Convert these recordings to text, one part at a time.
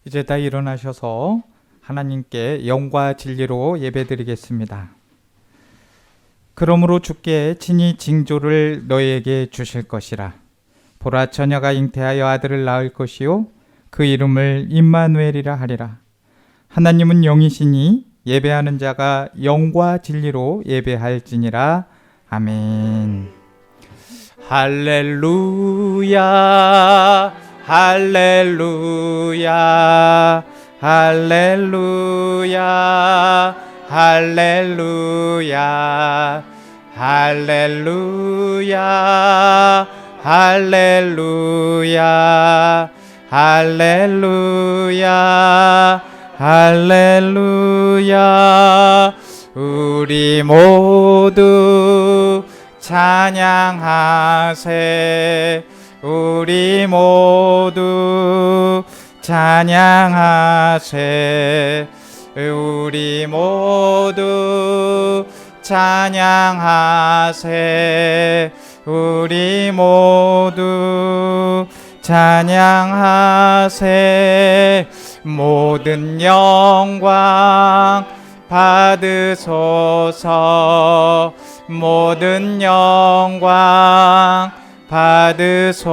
이제 다 일어나셔서 하나님께 영과 진리로 예배드리겠습니다. 그러므로 주께 친히 징조를 너희에게 주실 것이라. 보라, 처녀가 잉태하여 아들을 낳을 것이요 그 이름을 임마누엘이라 하리라. 하나님은 영이시니 예배하는 자가 영과 진리로 예배할지니라. 아멘. 할렐루야, 할렐루야, 할렐루야, 할렐루야, 할렐루야, 할렐루야, 할렐루야, 할렐루야. 우리 모두 찬양하세. 우리 모두 찬양하세. 우리 모두 찬양하세. 우리 모두 찬양하세. 모든 영광 받으소서. 모든 영광 받으소서.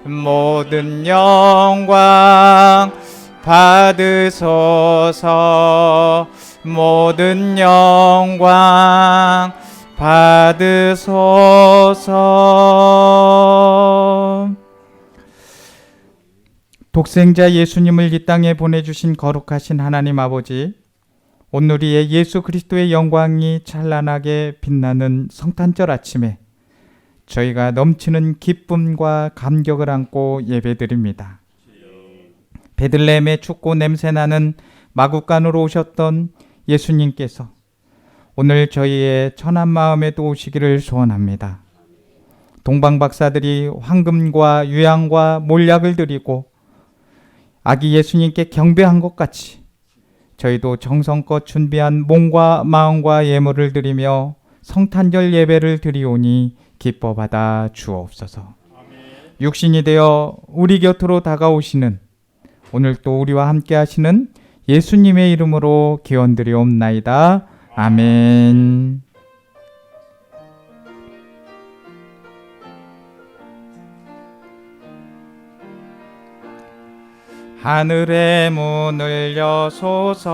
모든 영광 받으소서. 모든 영광 받으소서. 독생자 예수님을 이 땅에 보내주신 거룩하신 하나님 아버지, 오늘 우리의 예수 그리스도의 영광이 찬란하게 빛나는 성탄절 아침에 저희가 넘치는 기쁨과 감격을 안고 예배드립니다. 베들레헴의 춥고 냄새나는 마구간으로 오셨던 예수님께서 오늘 저희의 천한 마음에도 오시기를 소원합니다. 동방박사들이 황금과 유향과 몰약을 드리고 아기 예수님께 경배한 것 같이 저희도 정성껏 준비한 몸과 마음과 예물을 드리며 성탄절 예배를 드리오니 기뻐 받아 주옵소서. 육신이 되어 우리 곁으로 다가오시는 오늘 또 우리와 함께 하시는 예수님의 이름으로 기원드리옵나이다. 아멘. 하늘의 문을 여소서.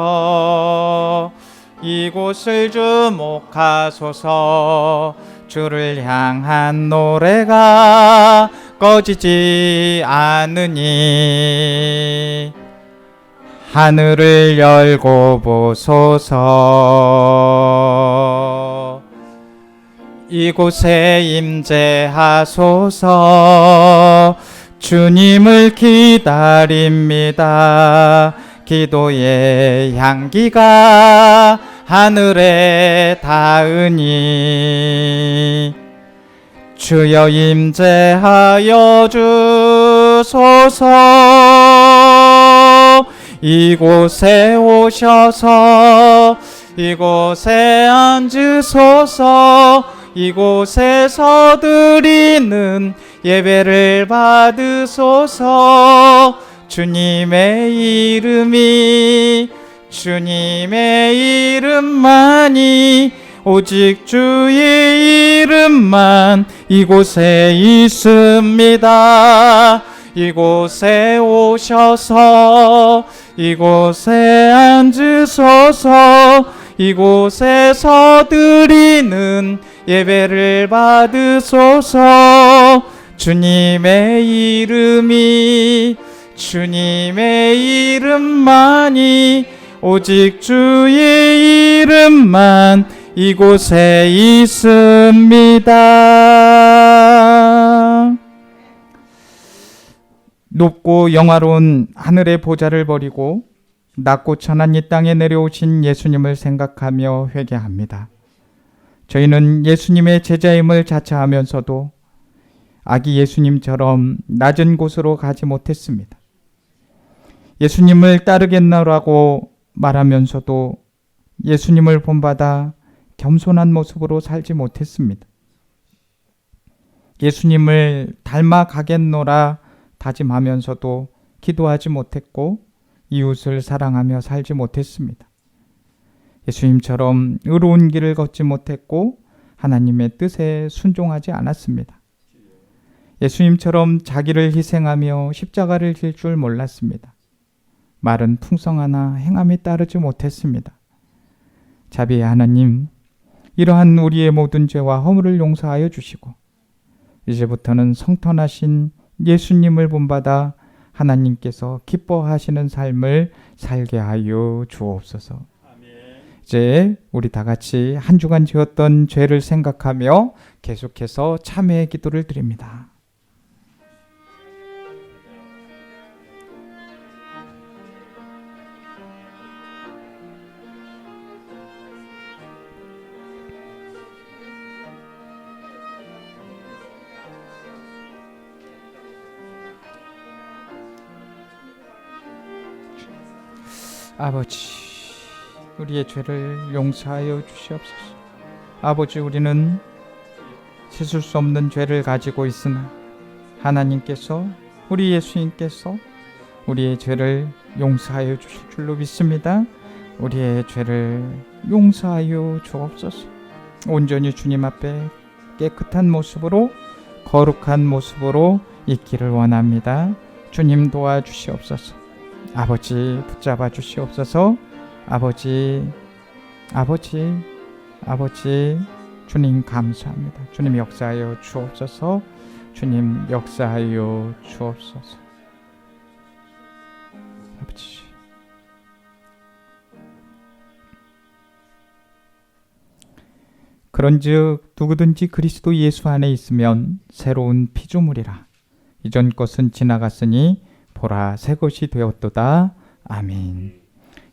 이곳을 주목하소서. 주를 향한 노래가 꺼지지 않으니 하늘을 열고 보소서. 이곳에 임재하소서. 주님을 기다립니다. 기도의 향기가 하늘에 닿으니 주여 임재하여 주소서. 이곳에 오셔서 이곳에 앉으소서. 이곳에서 드리는 예배를 받으소서. 주님의 이름만이 오직 주의 이름만 이곳에 있습니다. 이곳에 오셔서 이곳에 앉으소서. 이곳에서 드리는 예배를 받으소서. 주님의 이름만이 오직 주의 이름만 이곳에 있습니다. 높고 영화로운 하늘의 보좌를 버리고 낮고 천한 이 땅에 내려오신 예수님을 생각하며 회개합니다. 저희는 예수님의 제자임을 자처하면서도 아기 예수님처럼 낮은 곳으로 가지 못했습니다. 예수님을 따르겠노라고 말하면서도 예수님을 본받아 겸손한 모습으로 살지 못했습니다. 예수님을 닮아가겠노라 다짐하면서도 기도하지 못했고 이웃을 사랑하며 살지 못했습니다. 예수님처럼 의로운 길을 걷지 못했고 하나님의 뜻에 순종하지 않았습니다. 예수님처럼 자기를 희생하며 십자가를 질 줄 몰랐습니다. 말은 풍성하나 행함이 따르지 못했습니다. 자비의 하나님, 이러한 우리의 모든 죄와 허물을 용서하여 주시고 이제부터는 성탄하신 예수님을 본받아 하나님께서 기뻐하시는 삶을 살게 하여 주옵소서. 이제 우리 다 같이 한 주간 지었던 죄를 생각하며 계속해서 참회의 기도를 드립니다. 아버지, 우리의 죄를 용서하여 주시옵소서. 아버지, 우리는 씻을 수 없는 죄를 가지고 있으나 하나님께서, 우리 예수님께서 우리의 죄를 용서하여 주실 줄로 믿습니다. 우리의 죄를 용서하여 주옵소서. 온전히 주님 앞에 깨끗한 모습으로, 거룩한 모습으로 있기를 원합니다. 주님 도와주시옵소서. 아버지 붙잡아 주시옵소서. 아버지 주님 감사합니다. 주님 역사하여 주옵소서. 주님 역사하여 주옵소서. 아버지, 그런즉 누구든지 그리스도 예수 안에 있으면 새로운 피조물이라. 이전 것은 지나갔으니 보라 새 것이 되었도다. 아멘.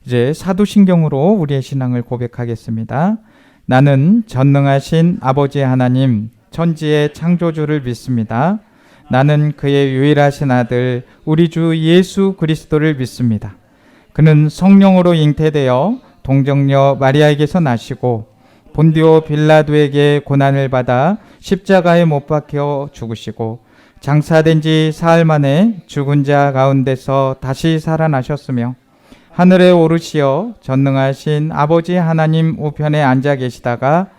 이제 사도신경으로 우리의 신앙을 고백하겠습니다. 나는 전능하신 아버지 하나님 천지의 창조주를 믿습니다. 나는 그의 유일하신 아들 우리 주 예수 그리스도를 믿습니다. 그는 성령으로 잉태되어 동정녀 마리아에게서 나시고 본디오 빌라도에게 고난을 받아 십자가에 못 박혀 죽으시고 장사된 지 사흘 만에 죽은 자 가운데서 다시 살아나셨으며 하늘에 오르시어 전능하신 아버지 하나님 우편에 앉아 계시다가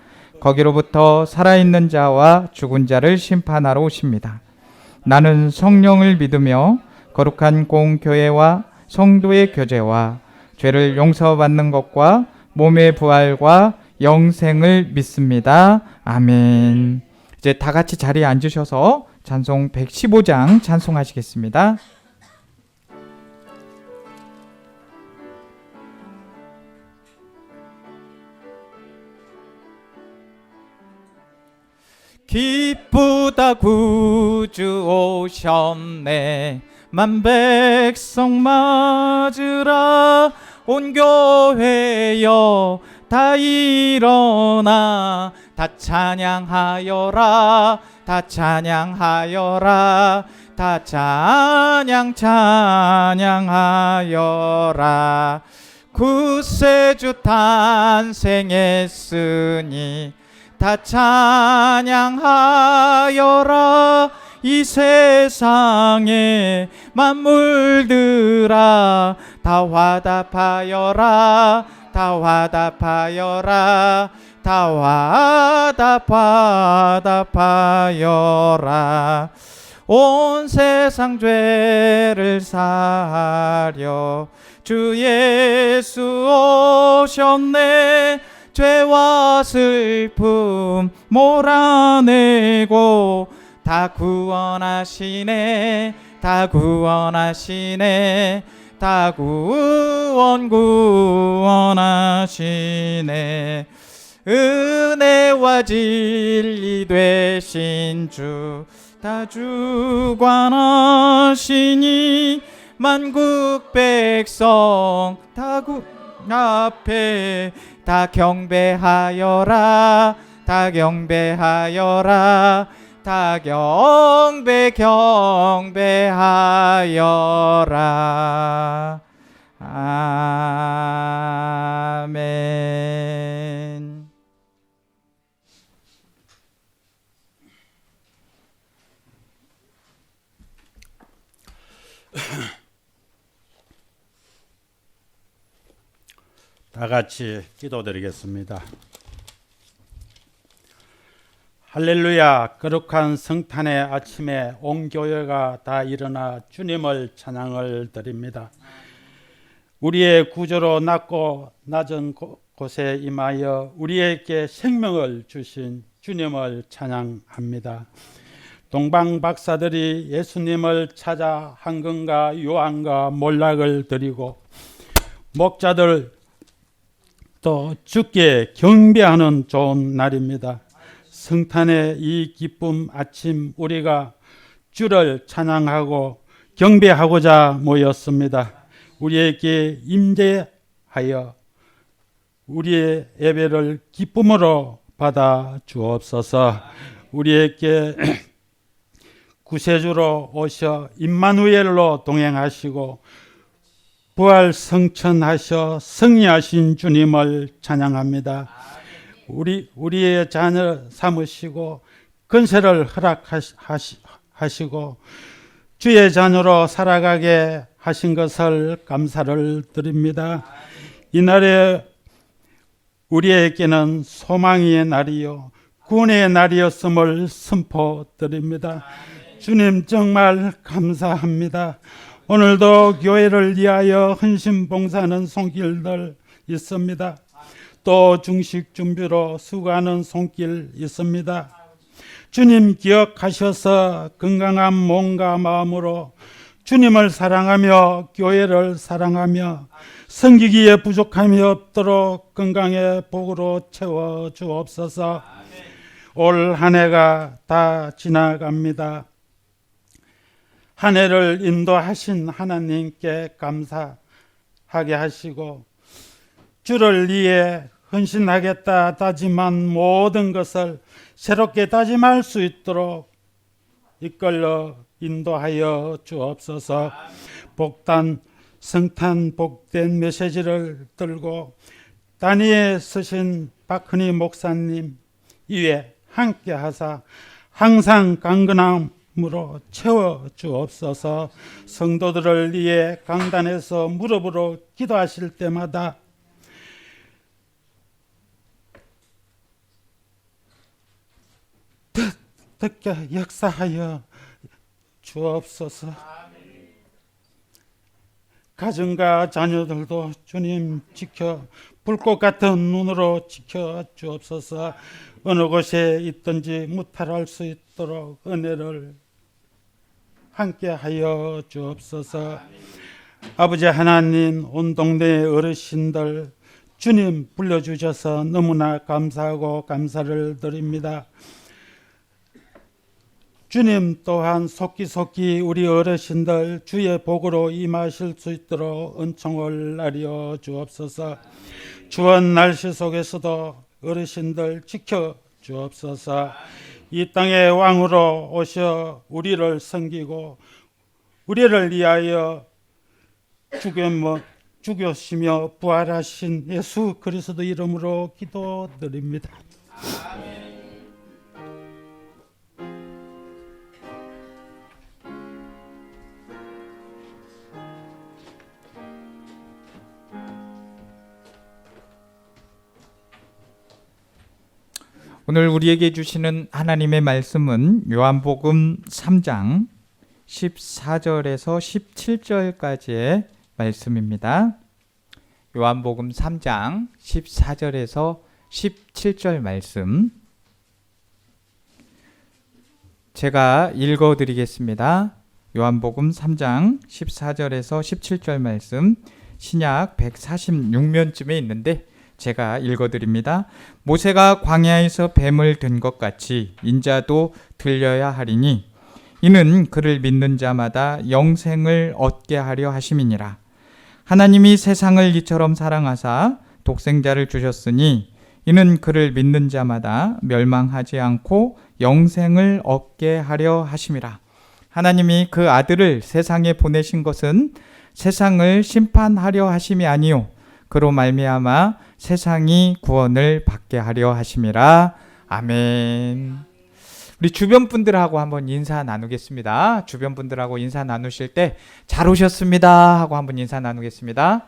거기로부터 살아있는 자와 죽은 자를 심판하러 오십니다. 나는 성령을 믿으며 거룩한 공교회와 성도의 교제와 죄를 용서받는 것과 몸의 부활과 영생을 믿습니다. 아멘. 이제 다 같이 자리에 앉으셔서 찬송 115장 찬송하시겠습니다. 기쁘다 구주 오셨네. 만백성 맞으라. 온 교회여 다 일어나 다 찬양하여라. 다 찬양하여라. 다 찬양하여라. 구세주 탄생했으니 다 찬양하여라. 이 세상에 만물들아 다 화답하여라. 다 화답하여라. 다 화답하여라. 온 세상 죄를 사하려 주 예수 오셨네. 죄와 슬픔 몰아내고 다 구원하시네. 다 구원하시네. 다 구원하시네. 은혜와 진리 되신 주 다 주관하시니 만국 백성 다 앞에 다 경배하여라. 다 경배하여라. 다 경배하여라. 아멘. 다 같이 기도드리겠습니다. 할렐루야. 거룩한 성탄의 아침에 온 교회가 다 일어나 주님을 찬양을 드립니다. 우리의 구주로 낮고 낮은 곳에 임하여 우리에게 생명을 주신 주님을 찬양합니다. 동방 박사들이 예수님을 찾아 황금과 유황과 몰락을 드리고 목자들 또 주께 경배하는 좋은 날입니다. 성탄의 이 기쁨 아침 우리가 주를 찬양하고 경배하고자 모였습니다. 우리에게 임재하여 우리의 예배를 기쁨으로 받아 주옵소서. 우리에게 구세주로 오셔 임마누엘로 동행하시고 부활 성천하셔 승리하신 주님을 찬양합니다. 우리의 자녀 삼으시고 건세를 허락하시고 주의 자녀로 살아가게 하신 것을 감사를 드립니다. 이날에 우리에게는 소망의 날이요 구원의 날이었음을 선포드립니다. 주님 정말 감사합니다. 오늘도 교회를 위하여 헌신 봉사하는 손길들 있습니다. 또 중식 준비로 수고하는 손길 있습니다. 주님 기억하셔서 건강한 몸과 마음으로 주님을 사랑하며 교회를 사랑하며 섬기기에 부족함이 없도록 건강의 복으로 채워 주옵소서. 올 한 해가 다 지나갑니다. 한 해를 인도하신 하나님께 감사하게 하시고 주를 위해 헌신하겠다 다짐한 모든 것을 새롭게 다짐할 수 있도록 이끌어 인도하여 주옵소서. 복단 성탄 복된 메시지를 들고 단위에 서신 박헌희 목사님 이외 함께 하사 항상 강건함으로 채워 주옵소서. 성도들을 위해 강단에서 무릎으로 기도하실 때마다 듣게 역사하여 주옵소서. 가정과 자녀들도 주님 지켜 불꽃 같은 눈으로 지켜 주옵소서. 어느 곳에 있든지 무탈할 수 있도록 은혜를 함께하여 주옵소서. 아버지 하나님, 온 동네 어르신들 주님 불러주셔서 너무나 감사하고 감사를 드립니다. 주님 또한 속기속기 우리 어르신들 주의 복으로 임하실 수 있도록 은총을 나려 주옵소서. 추운 날씨 속에서도 어르신들 지켜 주옵소서. 이 땅의 왕으로 오셔 우리를 섬기고 우리를 위하여 죽으시며 부활하신 예수 그리스도 이름으로 기도드립니다. 아멘. 오늘 우리에게 주시는 하나님의 말씀은 요한복음 3장 14절에서 17절까지의 말씀입니다. 요한복음 3장 14절에서 17절 말씀 제가 읽어드리겠습니다. 요한복음 3장 14절에서 17절 말씀 신약 146면쯤에 있는데 제가 읽어드립니다. 모세가 광야에서 뱀을 든 것 같이 인자도 들려야 하리니 이는 그를 믿는 자마다 영생을 얻게 하려 하심이니라. 하나님이 세상을 이처럼 사랑하사 독생자를 주셨으니 이는 그를 믿는 자마다 멸망하지 않고 영생을 얻게 하려 하심이라. 하나님이 그 아들을 세상에 보내신 것은 세상을 심판하려 하심이 아니요 그로 말미암아 세상이 구원을 받게 하려 하심이라. 아멘. 우리 주변 분들하고 한번 인사 나누겠습니다. 주변 분들하고 인사 나누실 때 잘 오셨습니다 하고 한번 인사 나누겠습니다.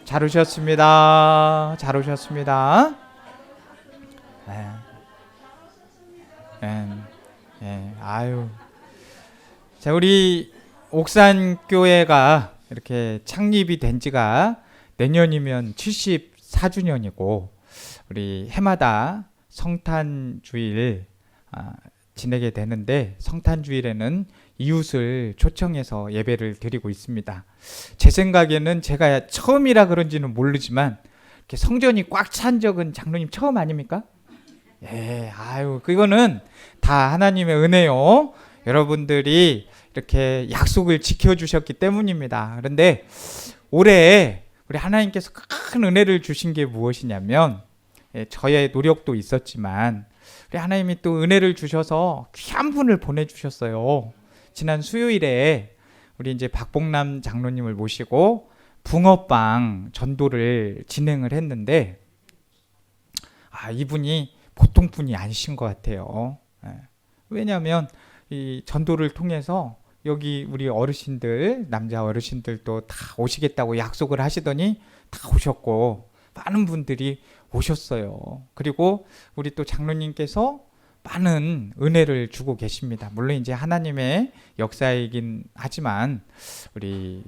잘 오셨습니다. 잘 오셨습니다. 네. 아유. 자, 우리 옥산교회가 이렇게 창립이 된 지가 내년이면 74주년이고 우리 해마다 성탄주일 지내게 되는데 성탄주일에는 이웃을 초청해서 예배를 드리고 있습니다. 제 생각에는 제가 처음이라 그런지는 모르지만 이렇게 성전이 꽉 찬 적은 장로님 처음 아닙니까? 예, 아유, 그거는 다 하나님의 은혜요. 여러분들이 이렇게 약속을 지켜주셨기 때문입니다. 그런데 올해 우리 하나님께서 큰 은혜를 주신 게 무엇이냐면, 저의 노력도 있었지만 우리 하나님이 또 은혜를 주셔서 귀한 분을 보내주셨어요. 지난 수요일에 우리 이제 박봉남 장로님을 모시고 붕어빵 전도를 진행을 했는데, 이분이 보통 분이 아니신 것 같아요. 왜냐하면 이 전도를 통해서 여기 우리 어르신들, 남자 어르신들도 다 오시겠다고 약속을 하시더니 다 오셨고 많은 분들이 오셨어요. 그리고 우리 또 장로님께서 많은 은혜를 주고 계십니다. 물론 이제 하나님의 역사이긴 하지만 우리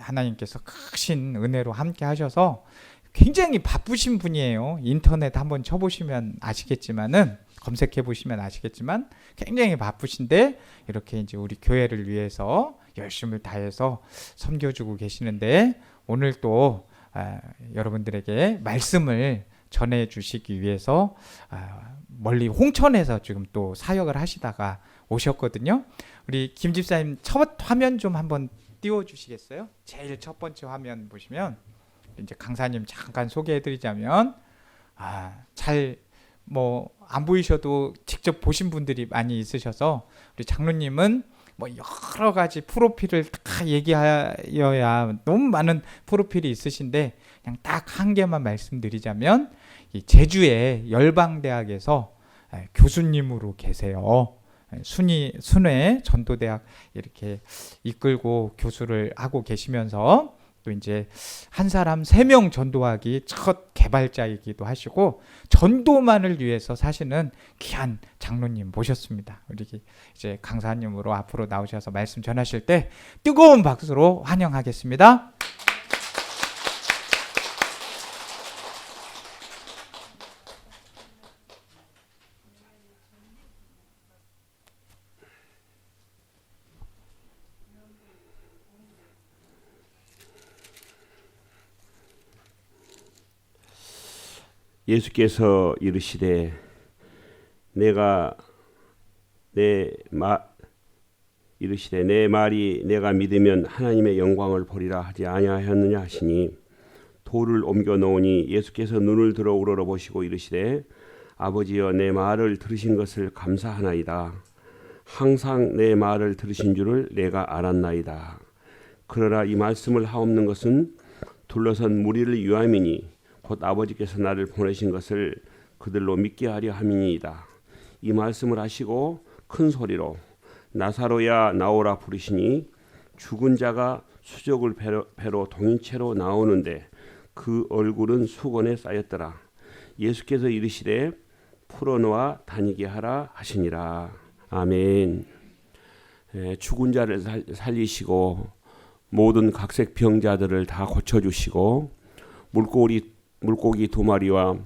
하나님께서 크신 은혜로 함께 하셔서 굉장히 바쁘신 분이에요. 인터넷 한번 쳐보시면 아시겠지만은, 검색해 보시면 아시겠지만 굉장히 바쁘신데 이렇게 이제 우리 교회를 위해서 열심을 다해서 섬겨주고 계시는데, 오늘 또 여러분들에게 말씀을 전해 주시기 위해서 멀리 홍천에서 지금 또 사역을 하시다가 오셨거든요. 우리 김 집사님 첫 화면 좀 한번 띄워 주시겠어요? 제일 첫 번째 화면 보시면 이제 강사님 잠깐 소개해드리자면, 잘 뭐 안 보이셔도 직접 보신 분들이 많이 있으셔서 우리 장로님은 뭐 여러 가지 프로필을 다 얘기하여야 너무 많은 프로필이 있으신데 그냥 딱 한 개만 말씀드리자면, 이 제주의 열방대학에서 교수님으로 계세요. 순회 전도대학 이렇게 이끌고 교수를 하고 계시면서 또 이제 한 사람 3명 전도하기 첫 개발자이기도 하시고 전도만을 위해서 사시는 귀한 장로님 모셨습니다. 우리 이제 강사님으로 앞으로 나오셔서 말씀 전하실 때 뜨거운 박수로 환영하겠습니다. 예수께서 이르시되 이르시되 내 말이 내가 믿으면 하나님의 영광을 보리라 하지 아니하였느냐 하시니, 돌을 옮겨 놓으니 예수께서 눈을 들어 우러러보시고 이르시되 아버지여, 내 말을 들으신 것을 감사하나이다. 항상 내 말을 들으신 줄을 내가 알았나이다. 그러나 이 말씀을 하옵는 것은 둘러선 무리를 위함이니 곧 아버지께서 나를 보내신 것을 그들로 믿게 하려 함이니이다. 이 말씀을 하시고 큰 소리로 나사로야 나오라 부르시니, 죽은 자가 수족을 배로 동인채로 나오는데 그 얼굴은 수건에 쌓였더라. 예수께서 이르시되 풀어놓아 다니게 하라 하시니라. 아멘. 죽은 자를 살리시고 모든 각색 병자들을 다 고쳐주시고 물고기 2마리와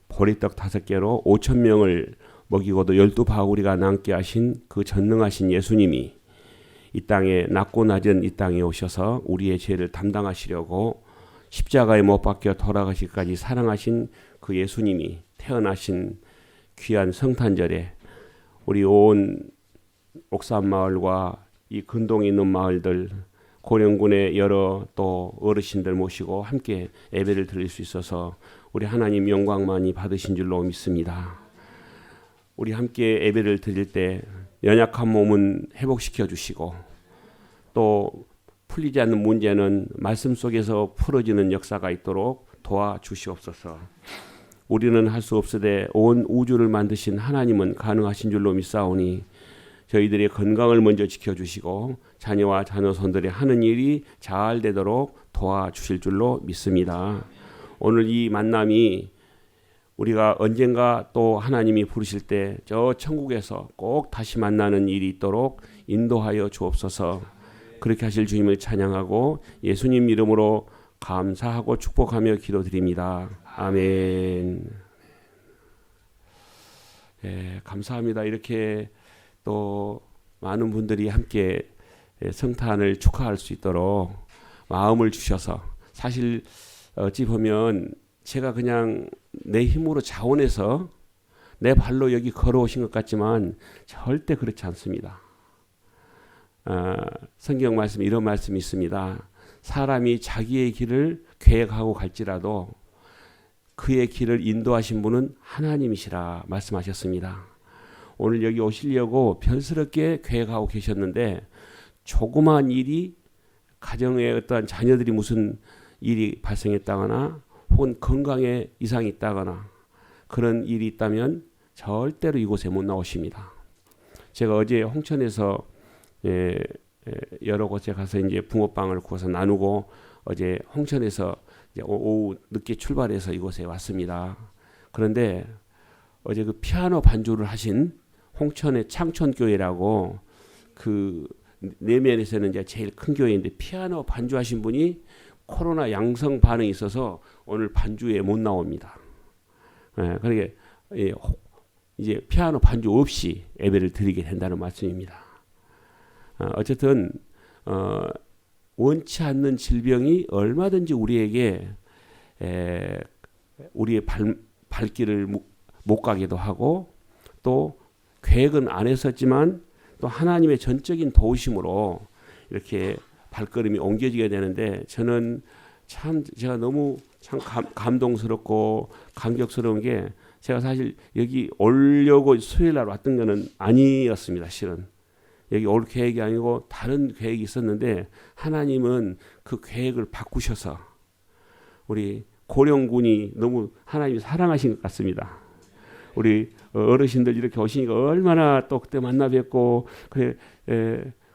보리떡 5개로 5,000명을 먹이고도 12바구리가 남게 하신 그 전능하신 예수님이 이 땅에 낮고 낮은 이 땅에 오셔서 우리의 죄를 담당하시려고 십자가에 못 박혀 돌아가시기까지 사랑하신 그 예수님이 태어나신 귀한 성탄절에 우리 온 옥산마을과 이 근동에 있는 마을들, 고령군의 여러 또 어르신들 모시고 함께 예배를 드릴 수 있어서 우리 하나님 영광 많이 받으신 줄로 믿습니다. 우리 함께 예배를 드릴 때 연약한 몸은 회복시켜 주시고 또 풀리지 않는 문제는 말씀 속에서 풀어지는 역사가 있도록 도와주시옵소서. 우리는 할 수 없으되 온 우주를 만드신 하나님은 가능하신 줄로 믿사오니 저희들의 건강을 먼저 지켜주시고 자녀와 자녀손들이 하는 일이 잘 되도록 도와주실 줄로 믿습니다. 오늘 이 만남이 우리가 언젠가 또 하나님이 부르실 때 저 천국에서 꼭 다시 만나는 일이 있도록 인도하여 주옵소서. 그렇게 하실 주님을 찬양하고 예수님 이름으로 감사하고 축복하며 기도드립니다. 아멘. 예, 감사합니다. 이렇게 또 많은 분들이 함께 성탄을 축하할 수 있도록 마음을 주셔서, 사실 어찌 보면 제가 그냥 내 힘으로 자원해서 내 발로 여기 걸어오신 것 같지만 절대 그렇지 않습니다. 성경 말씀 이런 말씀이 있습니다. 사람이 자기의 길을 계획하고 갈지라도 그의 길을 인도하신 분은 하나님이시라 말씀하셨습니다. 오늘 여기 오시려고 별스럽게 계획하고 계셨는데 조그마한 일이, 가정에 어떠한 자녀들이 무슨 일이 발생했다거나 혹은 건강에 이상이 있다거나 그런 일이 있다면 절대로 이곳에 못 나오십니다. 제가 어제 홍천에서 여러 곳에 가서 이제 붕어빵을 구워서 나누고 어제 홍천에서 이제 오후 늦게 출발해서 이곳에 왔습니다. 그런데 어제 그 피아노 반주를 하신 홍천의 창천교회라고 그 내면에서는 이제 제일 큰 교회인데 피아노 반주하신 분이 코로나 양성 반응이 있어서 오늘 반주에 못 나옵니다. 그러니까 이제 피아노 반주 없이 예배를 드리게 된다는 말씀입니다. 어쨌든 원치 않는 질병이 얼마든지 우리에게 우리의 발길을 못 가게도 하고 또 계획은 안 했었지만 또 하나님의 전적인 도우심으로 이렇게 발걸음이 옮겨지게 되는데 저는 참 제가 너무 참 감동스럽고 감격스러운 게 제가 사실 여기 오려고 수요일 날 왔던 거는 아니었습니다. 실은 여기 올 계획이 아니고 다른 계획이 있었는데 하나님은 그 계획을 바꾸셔서 우리 고령군이 너무 하나님이 사랑하신 것 같습니다. 우리 어르신들 이렇게 오시니까 얼마나 또 그때 만나 뵙고 그래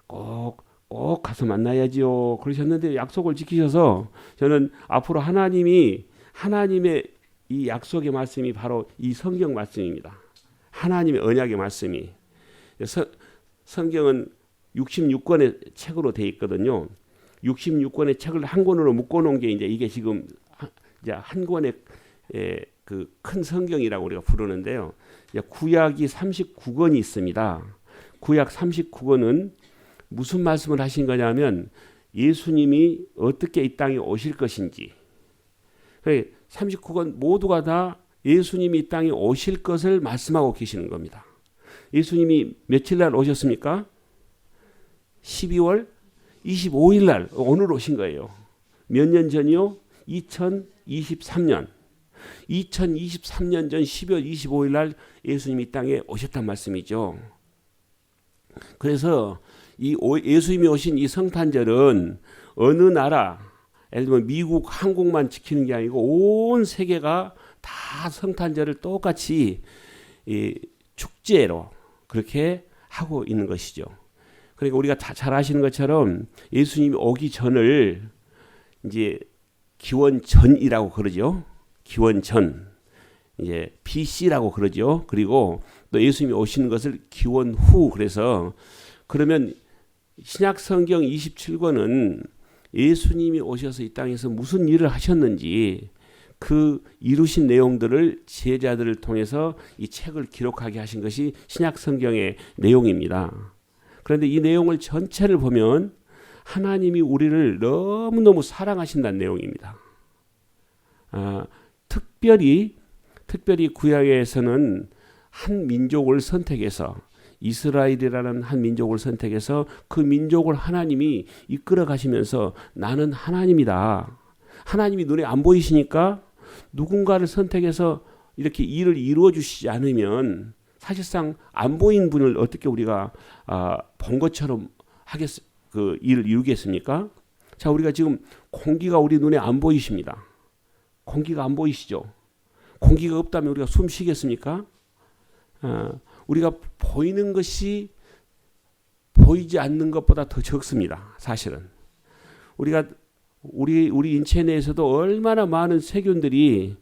꼭 가서 만나야지요 그러셨는데 약속을 지키셔서 저는 앞으로 하나님의 이 약속의 말씀이 바로 이 성경 말씀입니다. 하나님의 언약의 말씀이 성경은 66권의 책으로 되어 있거든요. 66권의 책을 한 권으로 묶어놓은 게 이게 지금 이제 한 권의 그 큰 성경이라고 우리가 부르는데요. 구약이 39권이 있습니다. 구약 39권은 무슨 말씀을 하신 거냐면 예수님이 어떻게 이 땅에 오실 것인지, 39권 모두가 다 예수님이 이 땅에 오실 것을 말씀하고 계시는 겁니다. 예수님이 며칠 날 오셨습니까? 12월 25일 날 오늘 오신 거예요. 몇 년 전이요? 2023년. 2023년 전 12월 25일 날 예수님이 이 땅에 오셨단 말씀이죠. 그래서 이 예수님이 오신 이 성탄절은 어느 나라, 예를 들면 미국, 한국만 지키는 게 아니고 온 세계가 다 성탄절을 똑같이 이 축제로 그렇게 하고 있는 것이죠. 그러니까 우리가 다 잘 아시는 것처럼 예수님이 오기 전을 이제 기원전이라고 그러죠. 기원전, 이제 BC라고 그러죠. 그리고 또 예수님이 오시는 것을 기원후. 그래서 그러면 신약 성경 27권은 예수님이 오셔서 이 땅에서 무슨 일을 하셨는지 그 이루신 내용들을 제자들을 통해서 이 책을 기록하게 하신 것이 신약 성경의 내용입니다. 그런데 이 내용을 전체를 보면 하나님이 우리를 너무너무 사랑하신다는 내용입니다. 특별히 구약에서는 한 민족을 선택해서 이스라엘이라는 한 민족을 선택해서 그 민족을 하나님이 이끌어 가시면서 나는 하나님이다. 하나님이 눈에 안 보이시니까 누군가를 선택해서 이렇게 일을 이루어 주시지 않으면 사실상 안 보인 분을 어떻게 우리가 본 것처럼 그 일을 이루겠습니까? 자, 우리가 지금 공기가 우리 눈에 안 보이십니다. 공기가 안 보이시죠? 공기가 없다면 우리가 숨 쉬겠습니까? 우리가 보이는 것이 보이지 않는 것보다 더 적습니다. 사실은. 우리가 우리 인체 내에서도 얼마나 많은 세균들이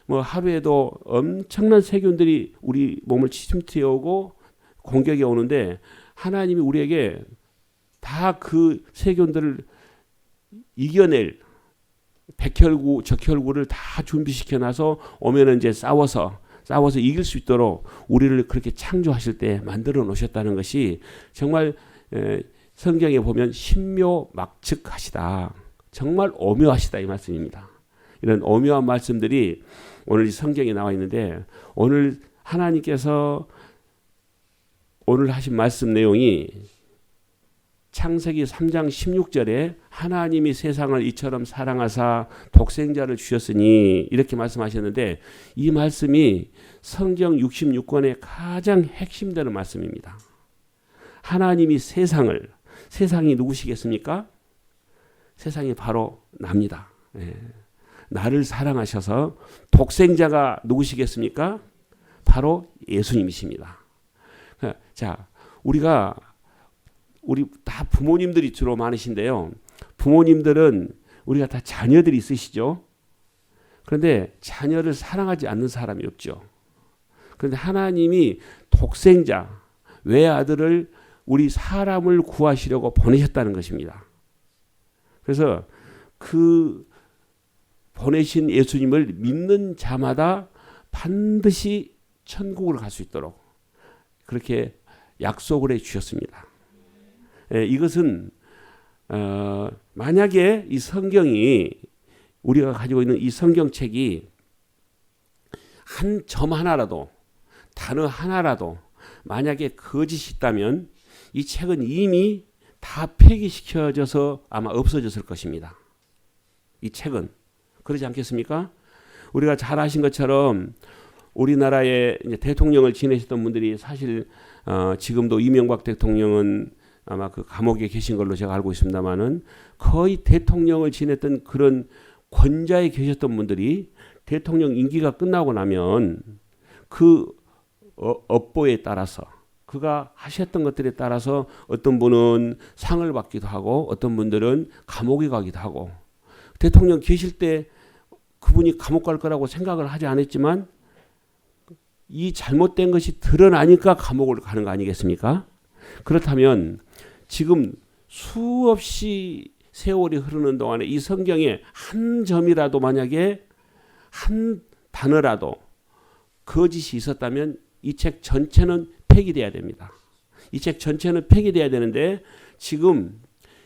뭐 하루에도 엄청난 세균들이 우리 몸을 침투해 오고 공격해 오는데 하나님이 우리에게 다 그 세균들을 이겨낼 백혈구, 적혈구를 다 준비시켜 놔서 오면은 이제 싸워서 이길 수 있도록 우리를 그렇게 창조하실 때 만들어 놓으셨다는 것이 정말 성경에 보면 신묘막측하시다. 정말 오묘하시다 이 말씀입니다. 이런 오묘한 말씀들이 오늘 이 성경에 나와 있는데 오늘 하나님께서 오늘 하신 말씀 내용이 창세기 3장 16절에 하나님이 세상을 이처럼 사랑하사 독생자를 주셨으니 이렇게 말씀하셨는데 이 말씀이 성경 66권의 가장 핵심되는 말씀입니다. 하나님이 세상이 누구시겠습니까? 세상이 바로 납니다. 나를 사랑하셔서 독생자가 누구시겠습니까? 바로 예수님이십니다. 자, 우리 다 부모님들이 주로 많으신데요. 부모님들은 우리가 다 자녀들이 있으시죠. 그런데 자녀를 사랑하지 않는 사람이 없죠. 그런데 하나님이 독생자, 외아들을 우리 사람을 구하시려고 보내셨다는 것입니다. 그래서 그 보내신 예수님을 믿는 자마다 반드시 천국을 갈 수 있도록 그렇게 약속을 해 주셨습니다. 이것은 만약에 이 성경이 우리가 가지고 있는 이 성경책이 한 점 하나라도 단어 하나라도 만약에 거짓이 있다면 이 책은 이미 다 폐기시켜져서 아마 없어졌을 것입니다. 이 책은 그러지 않겠습니까? 우리가 잘 아신 것처럼 우리나라의 이제 대통령을 지내셨던 분들이 사실 지금도 이명박 대통령은 아마 그 감옥에 계신 걸로 제가 알고 있습니다만은 거의 대통령을 지냈던 그런 권좌에 계셨던 분들이 대통령 임기가 끝나고 나면 그 업보에 따라서 그가 하셨던 것들에 따라서 어떤 분은 상을 받기도 하고 어떤 분들은 감옥에 가기도 하고 대통령 계실 때 그분이 감옥 갈 거라고 생각을 하지 않았지만 이 잘못된 것이 드러나니까 감옥을 가는 거 아니겠습니까? 그렇다면 지금 수없이 세월이 흐르는 동안에 이 성경에 한 점이라도 만약에 한 단어라도 거짓이 있었다면 이 책 전체는 폐기돼야 됩니다. 이 책 전체는 폐기돼야 되는데 지금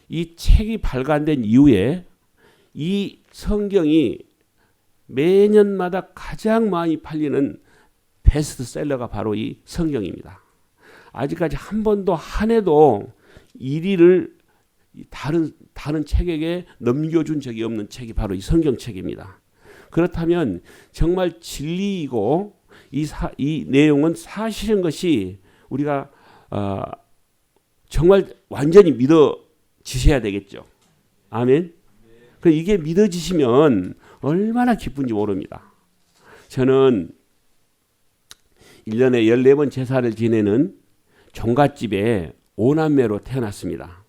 이 책이 발간된 이후에 이 성경이 매년마다 가장 많이 팔리는 베스트셀러가 바로 이 성경입니다. 아직까지 한 번도 한 해도 1위를 다른 책에게 넘겨준 적이 없는 책이 바로 이 성경책입니다. 그렇다면 정말 진리이고 이 내용은 사실인 것이 우리가 정말 완전히 믿어지셔야 되겠죠. 아멘. 이게 믿어지시면 얼마나 기쁜지 모릅니다. 저는 1년에 14번 제사를 지내는 종갓집에 5남매로 태어났습니다.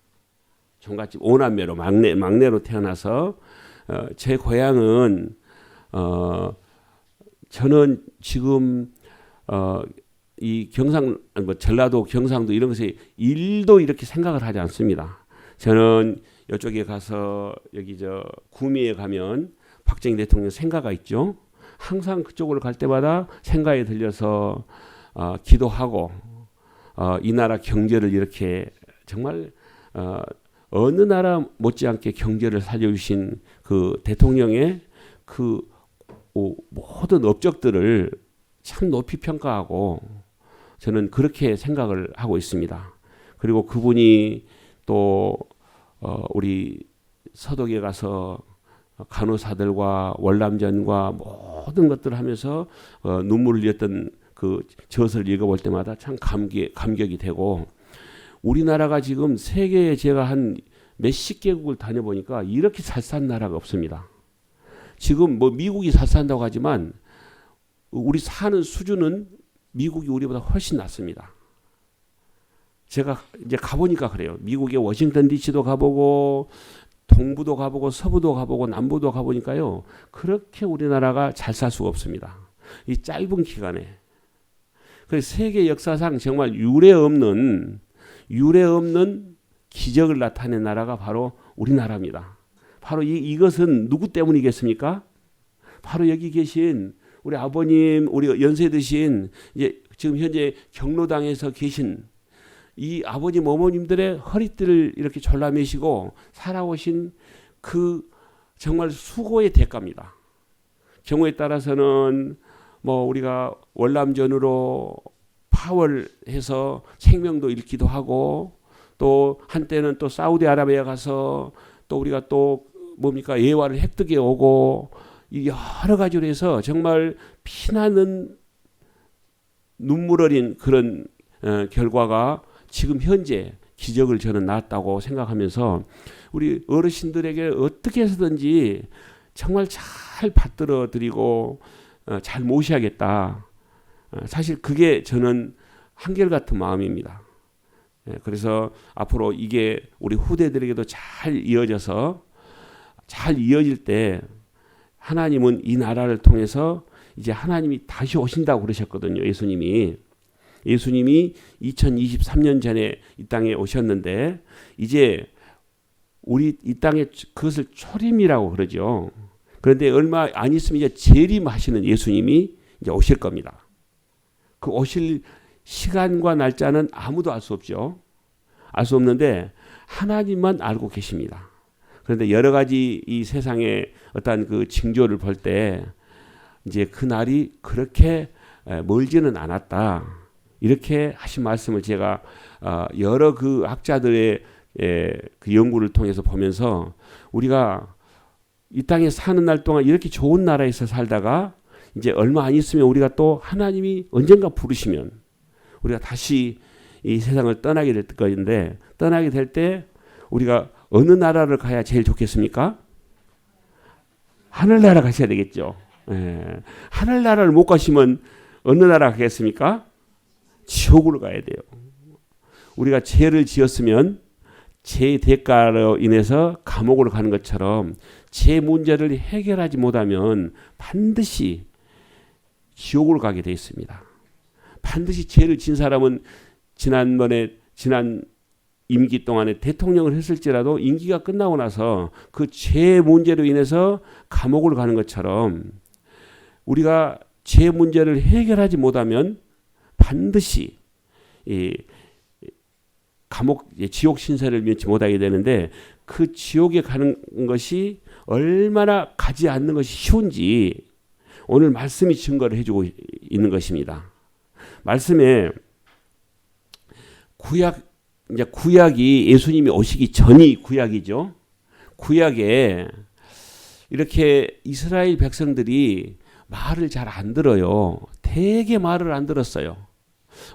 종갓집 5남매로 막내로 태어나서 제 고향은 저는 지금 이 전라도 경상도 이런 것에 일도 이렇게 생각을 하지 않습니다. 저는 이쪽에 가서 여기 구미에 가면 박정희 대통령 생가가 있죠. 항상 그쪽으로 갈 때마다 생가에 들려서 기도하고 이 나라 경제를 이렇게 정말 어느 나라 못지않게 경제를 살려주신 그 대통령의 그 모든 업적들을 참 높이 평가하고 저는 그렇게 생각을 하고 있습니다. 그리고 그분이 또 우리 서독에 가서 간호사들과 월남전과 모든 것들을 하면서 눈물을 흘렸던 그 저서를 읽어볼 때마다 참 감격이 되고 우리나라가 지금 세계에 제가 한 몇십 개국을 다녀보니까 이렇게 잘 산 나라가 없습니다. 지금 미국이 잘 산다고 하지만 우리 사는 수준은 미국이 우리보다 훨씬 낮습니다. 제가 이제 가보니까 그래요. 미국의 워싱턴 DC도 가보고 동부도 가보고 서부도 가보고 남부도 가보니까요. 그렇게 우리나라가 잘 살 수가 없습니다. 이 짧은 기간에. 그래서 세계 역사상 정말 유례 없는 기적을 나타낸 나라가 바로 우리나라입니다. 바로 이것은 누구 때문이겠습니까? 바로 여기 계신 우리 아버님, 우리 연세 드신 이제 지금 현재 경로당에서 계신 이 아버님 어머님들의 허리띠를 이렇게 졸라매시고 살아오신 그 정말 수고의 대가입니다. 경우에 따라서는 뭐 우리가 월남전으로 파월해서 생명도 잃기도 하고 또 한때는 또 사우디아라비아 가서 또 우리가 또 뭡니까 예화를 획득해 오고 여러 가지로 해서 정말 피나는 눈물 어린 그런 결과가 지금 현재 기적을 저는 낳았다고 생각하면서 우리 어르신들에게 어떻게 해서든지 정말 잘 받들어 드리고 잘 모셔야겠다. 사실 그게 저는 한결같은 마음입니다. 그래서 앞으로 이게 우리 후대들에게도 잘 이어져서 잘 이어질 때 하나님은 이 나라를 통해서 이제 하나님이 다시 오신다고 그러셨거든요. 예수님이 2023년 전에 이 땅에 오셨는데 이제 우리 이 땅에 그것을 초림이라고 그러죠. 그런데 얼마 안 있으면 이제 재림하시는 예수님이 이제 오실 겁니다. 그 오실 시간과 날짜는 아무도 알 수 없죠. 알 수 없는데 하나님만 알고 계십니다. 그런데 여러 가지 이 세상의 어떤 그 징조를 볼 때 이제 그 날이 그렇게 멀지는 않았다. 이렇게 하신 말씀을 제가 여러 그 학자들의 그 연구를 통해서 보면서 우리가 이 땅에 사는 날 동안 이렇게 좋은 나라에서 살다가 이제 얼마 안 있으면 우리가 또 하나님이 언젠가 부르시면 우리가 다시 이 세상을 떠나게 될 것인데 떠나게 될 때 우리가 어느 나라를 가야 제일 좋겠습니까? 하늘나라 가셔야 되겠죠. 하늘나라를 못 가시면 어느 나라 가겠습니까? 지옥으로 가야 돼요. 우리가 죄를 지었으면 죄의 대가로 인해서 감옥으로 가는 것처럼 죄 문제를 해결하지 못하면 반드시 지옥으로 가게 되어 있습니다. 반드시 죄를 진 사람은 지난 임기 동안에 대통령을 했을지라도 임기가 끝나고 나서 그 죄 문제로 인해서 감옥을 가는 것처럼 우리가 죄 문제를 해결하지 못하면 반드시 이 감옥 지옥 신세를 면치 못하게 되는데 그 지옥에 가는 것이 얼마나 가지 않는 것이 쉬운지 오늘 말씀이 증거를 해주고 있는 것입니다. 말씀에 구약이 예수님이 오시기 전이 구약이죠. 구약에 이렇게 이스라엘 백성들이 말을 잘 안 들어요. 되게 말을 안 들었어요.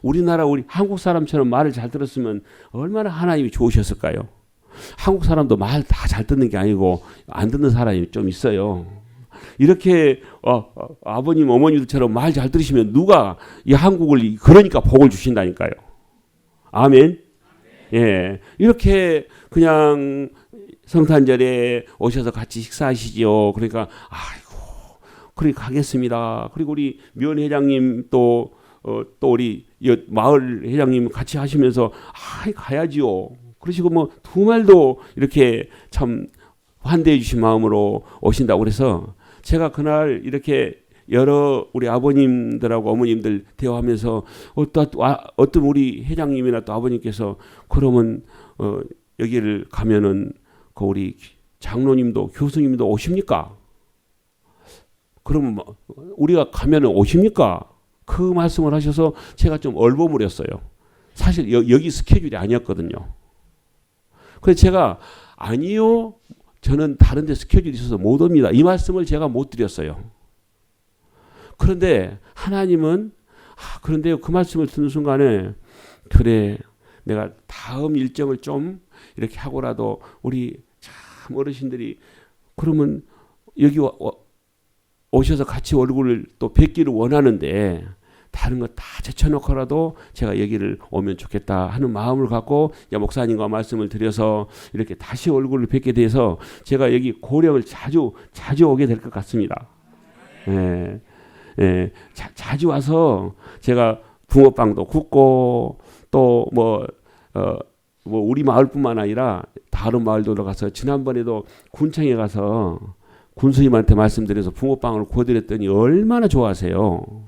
우리 한국 사람처럼 말을 잘 들었으면 얼마나 하나님이 좋으셨을까요? 한국 사람도 말 다 잘 듣는 게 아니고 안 듣는 사람이 좀 있어요. 이렇게 아버님 어머니들처럼 말 잘 들으시면 누가 이 한국을 그러니까 복을 주신다니까요. 아멘. 예, 이렇게 그냥 성탄절에 오셔서 같이 식사하시지요. 그러니까 아이고, 그래 가겠습니다. 그리고 우리 면 회장님 또 우리 마을 회장님 같이 하시면서 가야지요. 그러시고 뭐 두 말도 이렇게 참 환대해 주신 마음으로 오신다고 그래서 제가 그날 이렇게 여러 우리 아버님들하고 어머님들 대화하면서 어떤 우리 회장님이나 또 아버님께서 그러면 여기를 가면은 그 우리 장로님도 교수님도 오십니까? 그러면 우리가 가면은 오십니까? 그 말씀을 하셔서 제가 좀 얼버무렸어요. 사실 여기 스케줄이 아니었거든요. 그래서 제가 아니요, 저는 다른 데 스케줄이 있어서 못 옵니다. 이 말씀을 제가 못 드렸어요. 그런데 하나님은 그런데 그 말씀을 듣는 순간에 그래 내가 다음 일정을 좀 이렇게 하고라도 우리 참 어르신들이 그러면 여기 오셔서 같이 얼굴을 또 뵙기를 원하는데 다른 거 다 제쳐놓고라도 제가 여기를 오면 좋겠다 하는 마음을 갖고 목사님과 말씀을 드려서 이렇게 다시 얼굴을 뵙게 돼서 제가 여기 고령을 자주 오게 될 것 같습니다. 예, 예, 자주 와서 제가 붕어빵도 굽고 또 뭐 우리 마을뿐만 아니라 다른 마을도 가서 지난번에도 군청에 가서 군수님한테 말씀드려서 붕어빵을 구워드렸더니 얼마나 좋아하세요.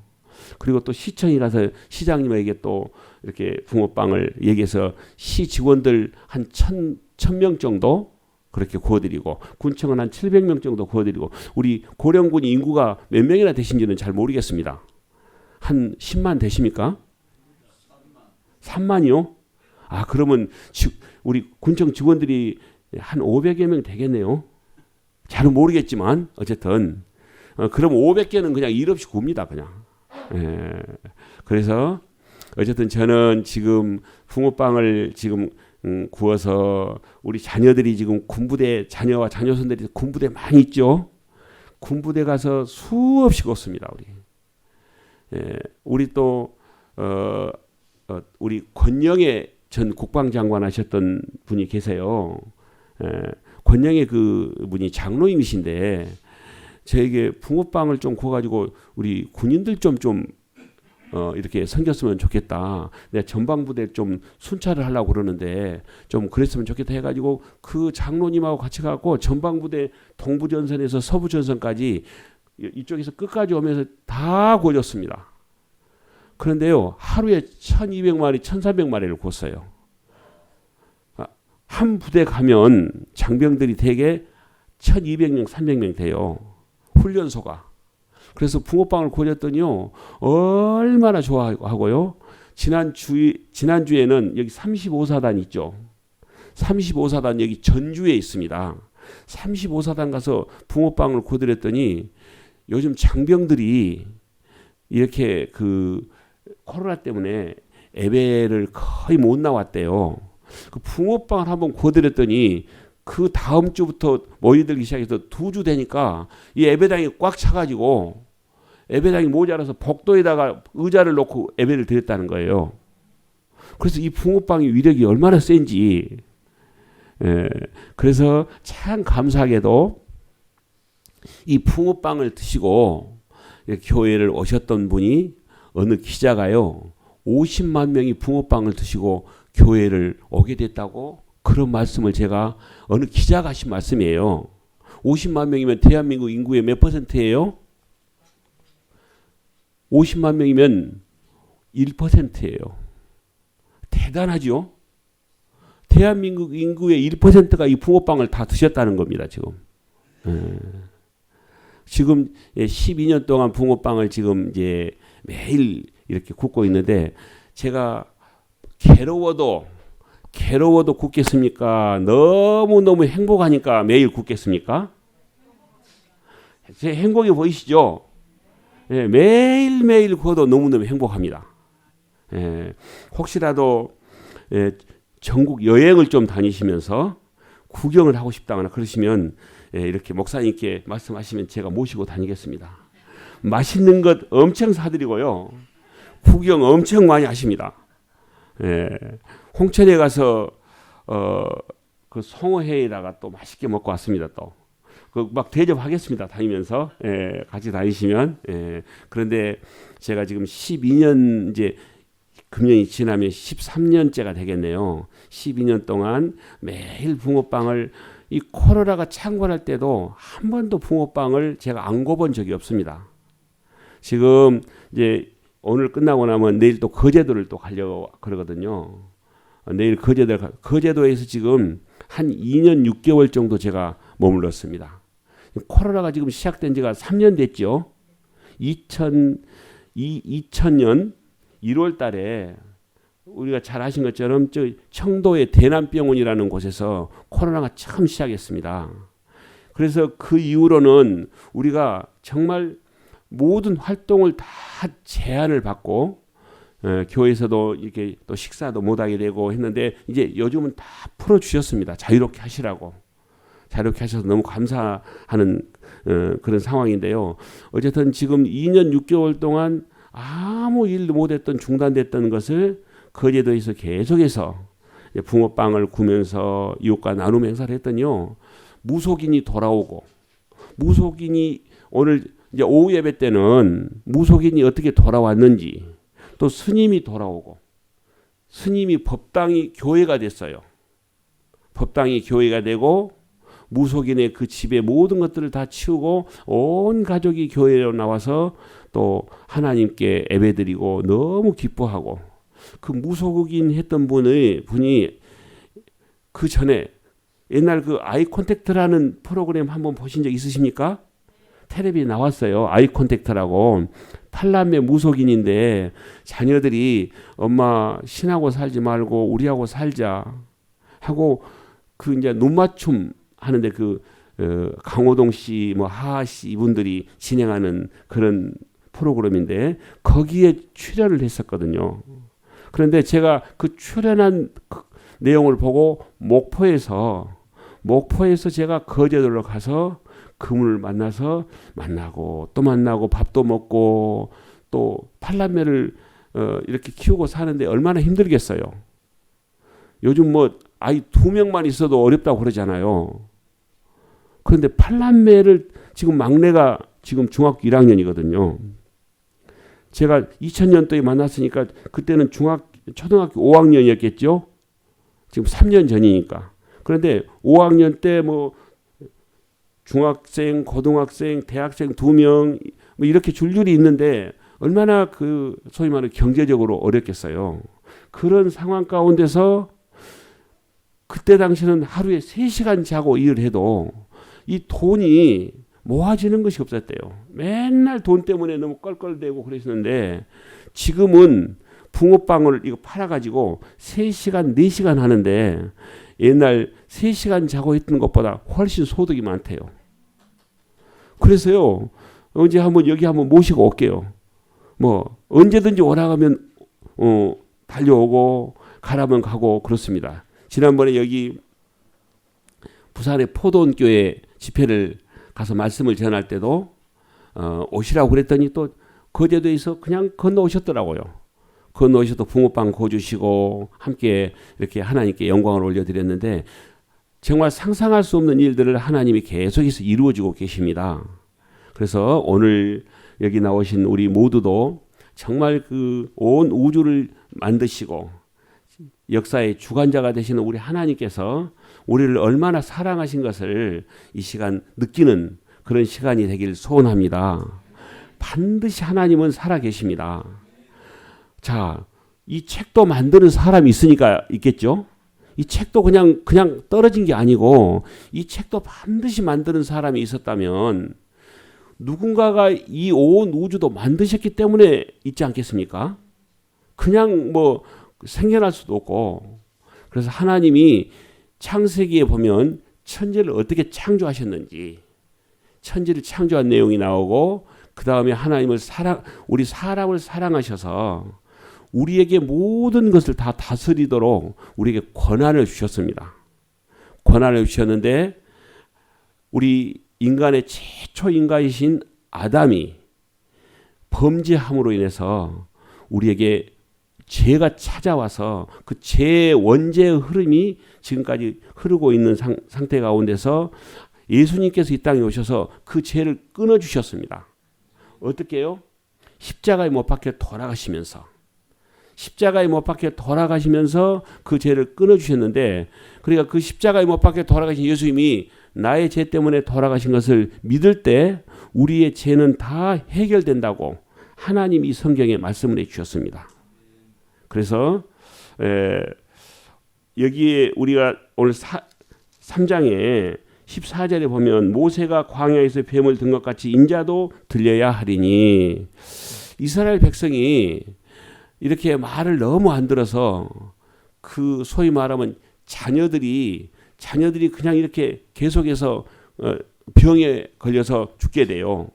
그리고 또 시청에 가서 시장님에게 또 이렇게 붕어빵을 얘기해서 시 직원들 한 1,000명 정도 그렇게 구워드리고 군청은 한 700명 정도 구워드리고 우리 고령군이 인구가 몇 명이나 되신지는 잘 모르겠습니다. 한 10만 되십니까? 3만이요? 아, 그러면 우리 군청 직원들이 한 500여 명 되겠네요. 잘은 모르겠지만 어쨌든 그럼 500개는 그냥 일 없이 굽니다. 그냥. 예. 그래서 어쨌든 저는 지금 붕어빵을 지금 구워서 우리 자녀들이 지금 군부대 자녀와 자녀손들이 군부대 많이 있죠. 군부대 가서 수없이 굽습니다. 우리. 예. 우리 또 우리 권영애 전 국방장관 하셨던 분이 계세요. 권영애 그 분이 장로님이신데 저에게 붕어빵을 좀 구워가지고 우리 군인들 좀 이렇게 섬겼으면 좋겠다. 내가 전방부대 좀 순찰을 하려고 그러는데 좀 그랬으면 좋겠다 해가지고 그 장로님하고 같이 가고 전방부대 동부전선에서 서부전선까지 이쪽에서 끝까지 오면서 다 구워줬습니다. 그런데요, 하루에 1,200마리, 1,300마리를 구웠어요. 한 부대 가면 장병들이 대개 1,200명, 300명 돼요. 훈련소가. 그래서 붕어빵을 구워줬더니요, 얼마나 좋아하고요. 지난주에는 여기 35사단 있죠. 35사단 여기 전주에 있습니다. 35사단 가서 붕어빵을 구워드렸더니 요즘 장병들이 이렇게 그 코로나 때문에 예배를 거의 못 나왔대요. 그 붕어빵을 한번 구워드렸더니 그 다음 주부터 모이들기 시작해서 2주 되니까 이 예배당이 꽉 차가지고 예배당이 모자라서 복도에다가 의자를 놓고 예배를 드렸다는 거예요. 그래서 이 붕어빵의 위력이 얼마나 센지. 그래서 참 감사하게도 이 붕어빵을 드시고 교회를 오셨던 분이 어느 기자가요, 50만 명이 붕어빵을 드시고 교회를 오게 됐다고 그런 말씀을 제가 어느 기자가 하신 말씀이에요. 50만 명이면 대한민국 인구의 몇 %예요? 50만 명이면 1%예요. 대단하죠? 대한민국 인구의 1%가 이 붕어빵을 다 드셨다는 겁니다, 지금. 지금 12년 동안 붕어빵을 지금 이제 매일 이렇게 굽고 있는데 제가 괴로워도 굽겠습니까? 너무너무 행복하니까 매일 굽겠습니까? 제 행복이 보이시죠? 예, 매일매일 구워도 너무너무 행복합니다. 예, 혹시라도 전국 여행을 좀 다니시면서 구경을 하고 싶다거나 그러시면 이렇게 목사님께 말씀하시면 제가 모시고 다니겠습니다. 맛있는 것 엄청 사드리고요. 구경 엄청 많이 하십니다. 홍천에 가서 그 송어회에다가 또 맛있게 먹고 왔습니다. 또 그 막 대접하겠습니다. 다니면서 같이 다니시면. 그런데 제가 지금 12년 이제 금년이 지나면 13년째가 되겠네요. 12년 동안 매일 붕어빵을 이 코로나가 창궐할 때도 한 번도 붕어빵을 제가 안 구워본 적이 없습니다. 지금 이제 오늘 끝나고 나면 내일 또 거제도를 또 가려고 그러거든요. 내일 거제도에서 지금 한 2년 6개월 정도 제가 머물렀습니다. 코로나가 지금 시작된 지가 3년 됐죠. 2000년 1월 달에 우리가 잘 아신 것처럼 저 청도의 대남병원이라는 곳에서 코로나가 처음 시작했습니다. 그래서 그 이후로는 우리가 정말 모든 활동을 다 제한을 받고 교회에서도 이렇게 또 식사도 못하게 되고 했는데 이제 요즘은 다 풀어주셨습니다. 자유롭게 하시라고. 자유롭게 하셔서 너무 감사하는 그런 상황인데요. 어쨌든 지금 2년 6개월 동안 아무 일도 못했던 중단됐던 것을 거제도에서 계속해서 붕어빵을 구면서 이웃과 나눔 행사를 했더니요, 무속인이 돌아오고, 무속인이 오늘 이제 오후 예배 때는 무속인이 어떻게 돌아왔는지, 또 스님이 돌아오고, 스님이 법당이 교회가 됐어요. 법당이 교회가 되고 무속인의 그 집의 모든 것들을 다 치우고 온 가족이 교회로 나와서 또 하나님께 예배드리고 너무 기뻐하고, 그 무속인 했던 분이 그 전에 옛날 그 아이 콘택트라는 프로그램 한번 보신 적 있으십니까? 텔레비에 나왔어요. 아이 콘택트라고. 8남매 무속인인데 자녀들이 엄마 신하고 살지 말고 우리하고 살자 하고 그 이제 눈맞춤 하는데 그 강호동 씨, 뭐 하하 씨 이분들이 진행하는 그런 프로그램인데 거기에 출연을 했었거든요. 그런데 제가 그 출연한 그 내용을 보고 목포에서 제가 거제도로 가서 그분을 만나고 또 만나고 밥도 먹고 또 8남매를 이렇게 키우고 사는데 얼마나 힘들겠어요. 요즘 뭐 아이 2명만 있어도 어렵다고 그러잖아요. 그런데 8남매를 지금 막내가 지금 중학교 1학년이거든요. 제가 2000년도에 만났으니까 그때는 초등학교 5학년이었겠죠. 지금 3년 전이니까. 그런데 5학년 때 뭐 중학생, 고등학생, 대학생 2명 뭐 이렇게 줄줄이 있는데 얼마나 그 소위 말하는 경제적으로 어렵겠어요. 그런 상황 가운데서 그때 당시는 하루에 3시간 자고 일을 해도 이 돈이 모아지는 것이 없었대요. 맨날 돈 때문에 너무 껄껄대고 그랬었는데 지금은 붕어빵을 이거 팔아가지고 3시간, 4시간 하는데 옛날 3시간 자고 했던 것보다 훨씬 소득이 많대요. 그래서요, 언제 여기 한번 모시고 올게요. 뭐 언제든지 오라가면 달려오고 가라면 가고 그렇습니다. 지난번에 여기 부산의 포도원교회 집회를 가서 말씀을 전할 때도 오시라고 그랬더니 또 거제도에서 그냥 건너오셨더라고요. 건너오셔도 붕어빵 구워주시고 함께 이렇게 하나님께 영광을 올려드렸는데 정말 상상할 수 없는 일들을 하나님이 계속해서 이루어주고 계십니다. 그래서 오늘 여기 나오신 우리 모두도 정말 그 온 우주를 만드시고 역사의 주관자가 되시는 우리 하나님께서 우리를 얼마나 사랑하신 것을 이 시간 느끼는 그런 시간이 되길 소원합니다. 반드시 하나님은 살아계십니다. 자, 이 책도 만드는 사람이 있겠죠? 이 책도 그냥 떨어진 게 아니고 이 책도 반드시 만드는 사람이 있었다면 누군가가 이 온 우주도 만드셨기 때문에 있지 않겠습니까? 그냥 뭐 생겨날 수도 없고. 그래서 하나님이 창세기에 보면 천지를 어떻게 창조하셨는지 천지를 창조한 내용이 나오고 그 다음에 하나님을 우리 사람을 사랑하셔서 우리에게 모든 것을 다 다스리도록 우리에게 권한을 주셨습니다. 권한을 주셨는데 우리 인간의 최초 인간이신 아담이 범죄함으로 인해서 우리에게 죄가 찾아와서 그 죄의 원죄의 흐름이 지금까지 흐르고 있는 상태 가운데서 예수님께서 이 땅에 오셔서 그 죄를 끊어주셨습니다. 어떻게 해요? 십자가에 못 박혀 돌아가시면서 그 죄를 끊어주셨는데 그러니까 그 십자가에 못 박혀 돌아가신 예수님이 나의 죄 때문에 돌아가신 것을 믿을 때 우리의 죄는 다 해결된다고 하나님이 이 성경에 말씀을 해주셨습니다. 그래서 여기에 우리가 오늘 3장에 14절에 보면 모세가 광야에서 뱀을 든 것 같이 인자도 들려야 하리니 이스라엘 백성이 이렇게 말을 너무 안 들어서 그 소위 말하면 자녀들이 그냥 이렇게 계속해서 병에 걸려서 죽게 돼요.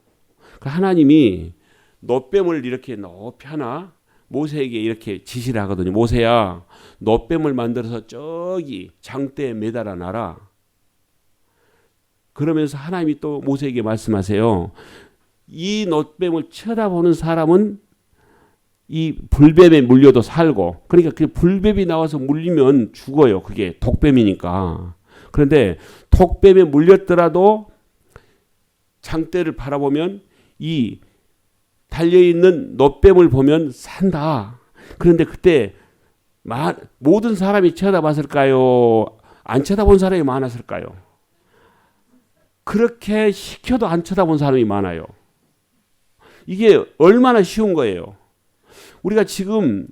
하나님이 놋뱀을 이렇게 높이 하나 모세에게 이렇게 지시를 하거든요. 모세야, 놋뱀을 만들어서 저기 장대에 매달아 놔라. 그러면서 하나님이 또 모세에게 말씀하세요. 이 놋뱀을 쳐다보는 사람은 이 불뱀에 물려도 살고, 그러니까 그 불뱀이 나와서 물리면 죽어요. 그게 독뱀이니까. 그런데 독뱀에 물렸더라도 장대를 바라보면 이 달려있는 놋뱀을 보면 산다. 그런데 그때 모든 사람이 쳐다봤을까요? 안 쳐다본 사람이 많았을까요? 그렇게 시켜도 안 쳐다본 사람이 많아요. 이게 얼마나 쉬운 거예요. 우리가 지금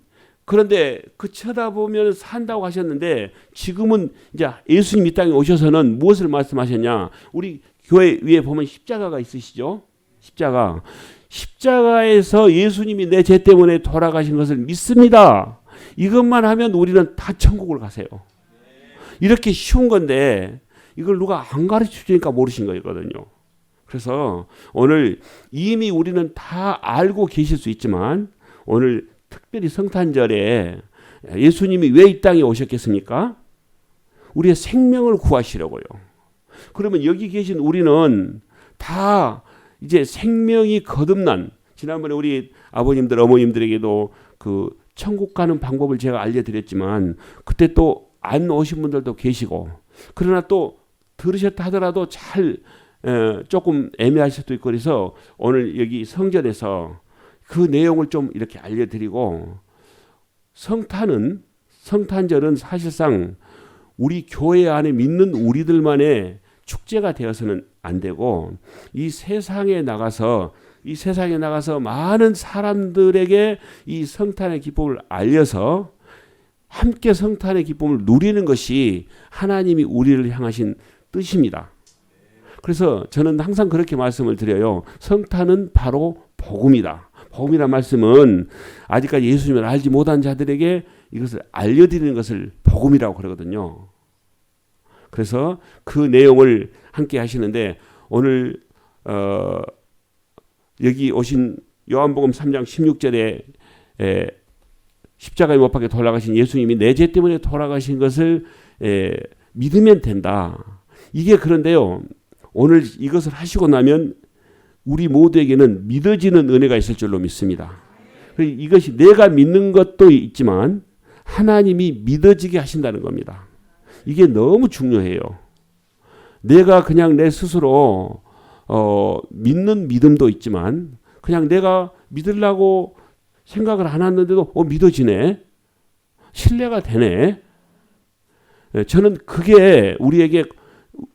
그런데 그 쳐다보면 산다고 하셨는데 지금은 이제 예수님 이 땅에 오셔서는 무엇을 말씀하셨냐? 우리 교회 위에 보면 십자가가 있으시죠? 십자가에서 예수님이 내 죄 때문에 돌아가신 것을 믿습니다. 이것만 하면 우리는 다 천국을 가세요. 이렇게 쉬운 건데 이걸 누가 안 가르쳐 주니까 모르신 거거든요. 그래서 오늘 이미 우리는 다 알고 계실 수 있지만 오늘 특별히 성탄절에 예수님이 왜 이 땅에 오셨겠습니까? 우리의 생명을 구하시려고요. 그러면 여기 계신 우리는 다 이제 생명이 거듭난, 지난번에 우리 아버님들 어머님들에게도 그 천국 가는 방법을 제가 알려드렸지만 그때 또 안 오신 분들도 계시고, 그러나 또 들으셨다 하더라도 잘 조금 애매하실 수도 있고, 그래서 오늘 여기 성전에서 그 내용을 좀 이렇게 알려드리고, 성탄절은 사실상 우리 교회 안에 믿는 우리들만의 축제가 되어서는 안 되고 이 세상에 나가서 많은 사람들에게 이 성탄의 기쁨을 알려서 함께 성탄의 기쁨을 누리는 것이 하나님이 우리를 향하신 뜻입니다. 그래서 저는 항상 그렇게 말씀을 드려요. 성탄은 바로 복음이다. 복음이란 말씀은 아직까지 예수님을 알지 못한 자들에게 이것을 알려드리는 것을 복음이라고 그러거든요. 그래서 그 내용을 함께 하시는데 오늘 여기 오신 요한복음 3장 16절에 십자가에 못 박혀 돌아가신 예수님이 내 죄 때문에 돌아가신 것을 믿으면 된다. 이게 그런데요. 오늘 이것을 하시고 나면 우리 모두에게는 믿어지는 은혜가 있을 줄로 믿습니다. 이것이 내가 믿는 것도 있지만 하나님이 믿어지게 하신다는 겁니다. 이게 너무 중요해요. 내가 그냥 내 스스로 믿는 믿음도 있지만 그냥 내가 믿으려고 생각을 안 했는데도 믿어지네. 신뢰가 되네. 저는 그게 우리에게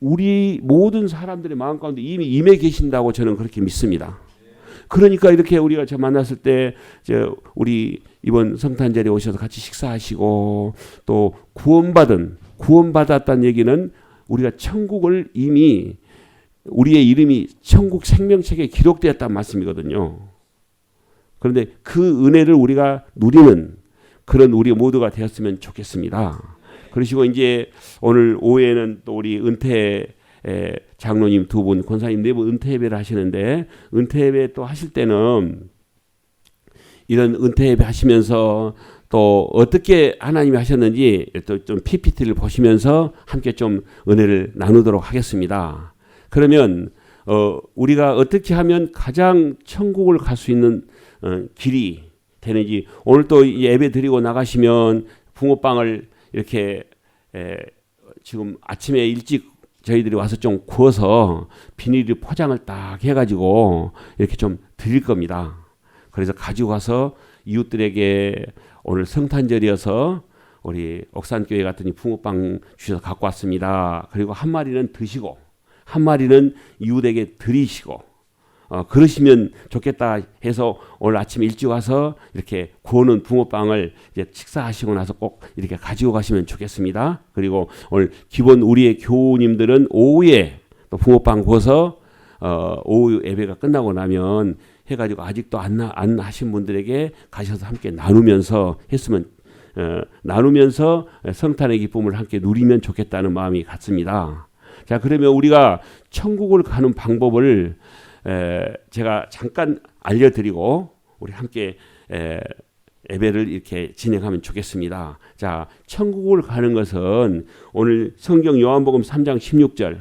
우리 모든 사람들의 마음 가운데 이미 임해 계신다고 저는 그렇게 믿습니다. 그러니까 이렇게 우리가 저 만났을 때 우리 이번 성탄절에 오셔서 같이 식사하시고 또 구원받았다는 얘기는 우리가 천국을 이미 우리의 이름이 천국 생명책에 기록되었다는 말씀이거든요. 그런데 그 은혜를 우리가 누리는 그런 우리 모두가 되었으면 좋겠습니다. 그러시고 이제 오늘 오후에는 또 우리 은퇴 장로님 두 분, 권사님 네 분 은퇴 예배를 하시는데 은퇴 예배 또 하실 때는 이런 은퇴 예배 하시면서 또 어떻게 하나님이 하셨는지 또 좀 PPT를 보시면서 함께 좀 은혜를 나누도록 하겠습니다. 그러면 우리가 어떻게 하면 가장 천국을 갈 수 있는 길이 되는지, 오늘 또 예배 드리고 나가시면 붕어빵을 이렇게 지금 아침에 일찍 저희들이 와서 좀 구워서 비닐을 포장을 딱 해가지고 이렇게 좀 드릴 겁니다. 그래서 가지고 가서 이웃들에게 오늘 성탄절이어서 우리 옥산교회 갔더니 붕어빵 주셔서 갖고 왔습니다. 그리고 한 마리는 드시고 한 마리는 이웃에게 드리시고 그러시면 좋겠다 해서 오늘 아침 일찍 와서 이렇게 구워놓은 붕어빵을 이제 식사하시고 나서 꼭 이렇게 가지고 가시면 좋겠습니다. 그리고 오늘 기본 우리의 교우님들은 오후에 또 붕어빵 구워서 오후 예배가 끝나고 나면 해가지고 아직도 안 하신 분들에게 가셔서 함께 나누면서 했으면 나누면서 성탄의 기쁨을 함께 누리면 좋겠다는 마음이 같습니다. 자, 그러면 우리가 천국을 가는 방법을 제가 잠깐 알려드리고 우리 함께 예배를 이렇게 진행하면 좋겠습니다. 자, 천국을 가는 것은 오늘 성경 요한복음 3장 16절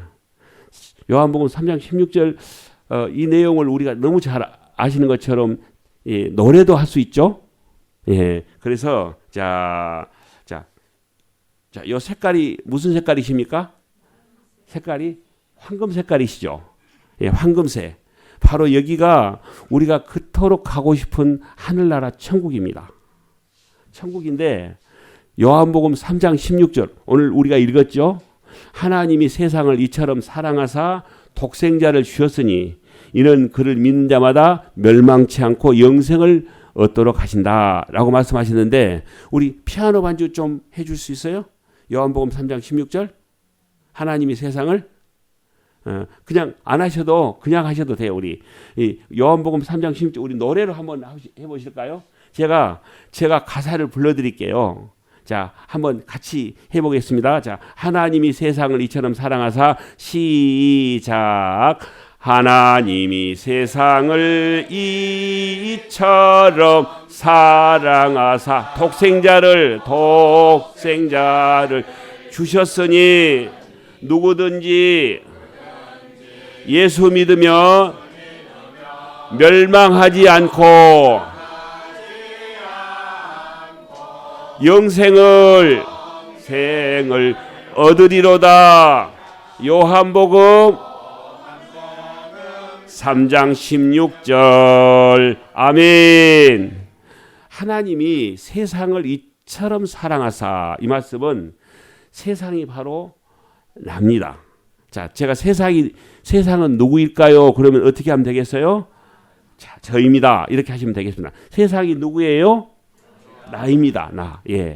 요한복음 3장 16절 이 내용을 우리가 너무 잘 아시는 것처럼 노래도 할 수 있죠. 예. 그래서 요 색깔이 무슨 색깔이십니까? 색깔이 황금 색깔이시죠. 예, 황금색. 바로 여기가 우리가 그토록 가고 싶은 하늘나라 천국입니다. 천국인데 요한복음 3장 16절 오늘 우리가 읽었죠. 하나님이 세상을 이처럼 사랑하사 독생자를 주셨으니 이는 그를 믿는 자마다 멸망치 않고 영생을 얻도록 하신다라고 말씀하시는데 우리 피아노 반주 좀 해줄 수 있어요? 요한복음 3장 16절 하나님이 세상을 그냥 안 하셔도 그냥 하셔도 돼요. 우리 이 요한복음 3장 16절 우리 노래로 한번 해보실까요? 제가 가사를 불러드릴게요. 자, 한번 같이 해보겠습니다. 자, 하나님이 세상을 이처럼 사랑하사 시작. 하나님이 세상을 이처럼 사랑하사 독생자를 주셨으니 누구든지 예수 믿으며 멸망하지 않고 영생을 얻으리로다. 요한복음 3장 16절. 아멘. 하나님이 세상을 이처럼 사랑하사, 이 말씀은 세상이 바로 납니다. 자, 제가 세상은 누구일까요? 그러면 어떻게 하면 되겠어요? 자, 저입니다. 이렇게 하시면 되겠습니다. 세상이 누구예요? 나입니다. 나. 예.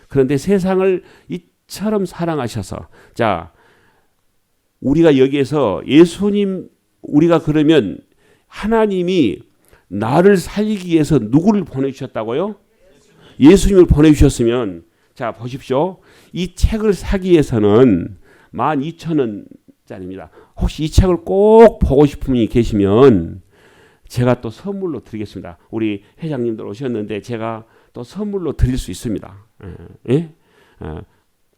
그런데 세상을 이처럼 사랑하셔서, 자, 우리가 여기에서 우리가 그러면 하나님이 나를 살리기 위해서 누구를 보내주셨다고요? 예수님을 보내주셨으면, 자, 보십시오. 이 책을 사기 위해서는 12,000원짜리입니다. 혹시 이 책을 꼭 보고 싶은 분이 계시면 제가 또 선물로 드리겠습니다. 우리 회장님들 오셨는데 제가 또 선물로 드릴 수 있습니다. 예?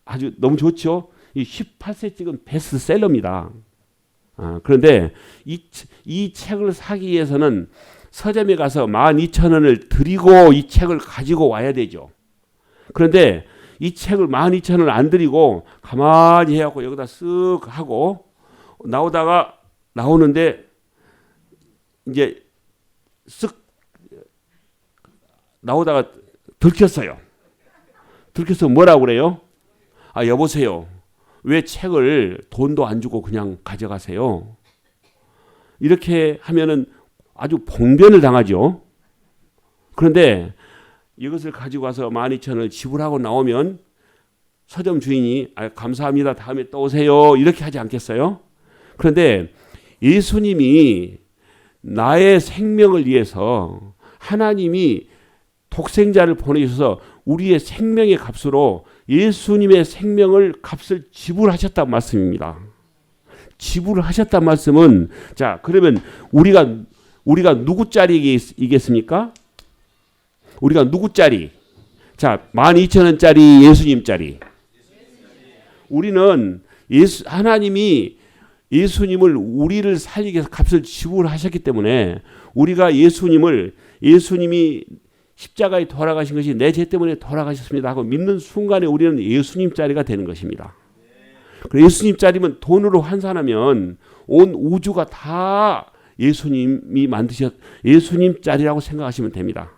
아주 너무 좋죠? 이 18세 찍은 베스트셀러입니다. 그런데 이 책을 사기 위해서는 서점에 가서 12,000원을 드리고 이 책을 가지고 와야 되죠. 그런데 이 책을 12,000원을 안 드리고 가만히 해갖고 여기다 쓱 하고 나오는데 이제 쓱 나오다가 들켰어요. 들켜서 뭐라고 그래요? 여보세요. 왜 책을 돈도 안 주고 그냥 가져가세요? 이렇게 하면은 아주 봉변을 당하죠. 그런데 이것을 가지고 와서 12,000원을 지불하고 나오면 서점 주인이 감사합니다. 다음에 또 오세요. 이렇게 하지 않겠어요? 그런데 예수님이 나의 생명을 위해서 하나님이 독생자를 보내주셔서 우리의 생명의 값으로 예수님의 값을 지불하셨다는 말씀입니다. 지불하셨다는 말씀은, 자, 그러면 우리가 누구 짜리이겠습니까? 우리가 누구 짜리? 자, 12,000원짜리 예수님 짜리. 우리는 하나님이 예수님을 우리를 살리기 위해서 값을 지불하셨기 때문에 우리가 예수님이 십자가에 돌아가신 것이 내 죄 때문에 돌아가셨습니다 하고 믿는 순간에 우리는 예수님 짜리가 되는 것입니다. 예수님 짜리면 돈으로 환산하면 온 우주가 다 예수님이 예수님 짜리라고 생각하시면 됩니다.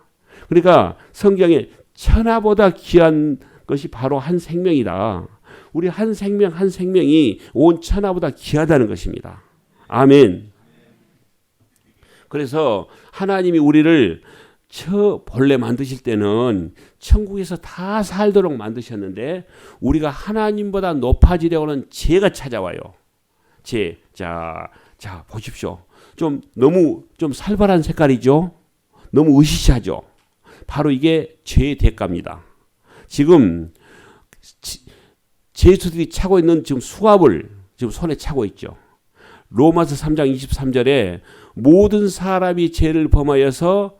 그러니까 성경에 천하보다 귀한 것이 바로 한 생명이다. 우리 한 생명이 온 천하보다 귀하다는 것입니다. 아멘. 그래서 하나님이 우리를 본래 만드실 때는 천국에서 다 살도록 만드셨는데 우리가 하나님보다 높아지려고는 죄가 찾아와요. 죄. 자, 보십시오. 너무 살벌한 색깔이죠. 너무 으시시하죠. 바로 이게 죄의 대가입니다. 지금 죄수들이 차고 있는 지금 수갑을 지금 손에 차고 있죠. 로마서 3장 23절에 모든 사람이 죄를 범하여서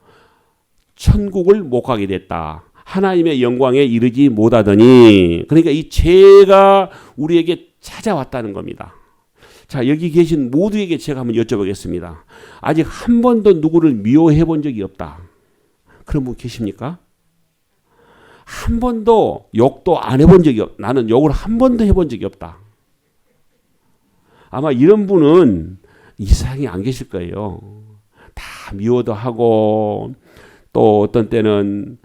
천국을 못 가게 됐다. 하나님의 영광에 이르지 못하더니. 그러니까 이 죄가 우리에게 찾아왔다는 겁니다. 자, 여기 계신 모두에게 제가 한번 여쭤보겠습니다. 아직 한 번도 누구를 미워해 본 적이 없다. 그런 분 계십니까? 한 번도 욕도 안 해본 적이 나는 욕을 한 번도 해본 적이 없다. 아마 이런 분은 이 세상에 안 계실 거예요. 다 미워도 하고 또 어떤 때는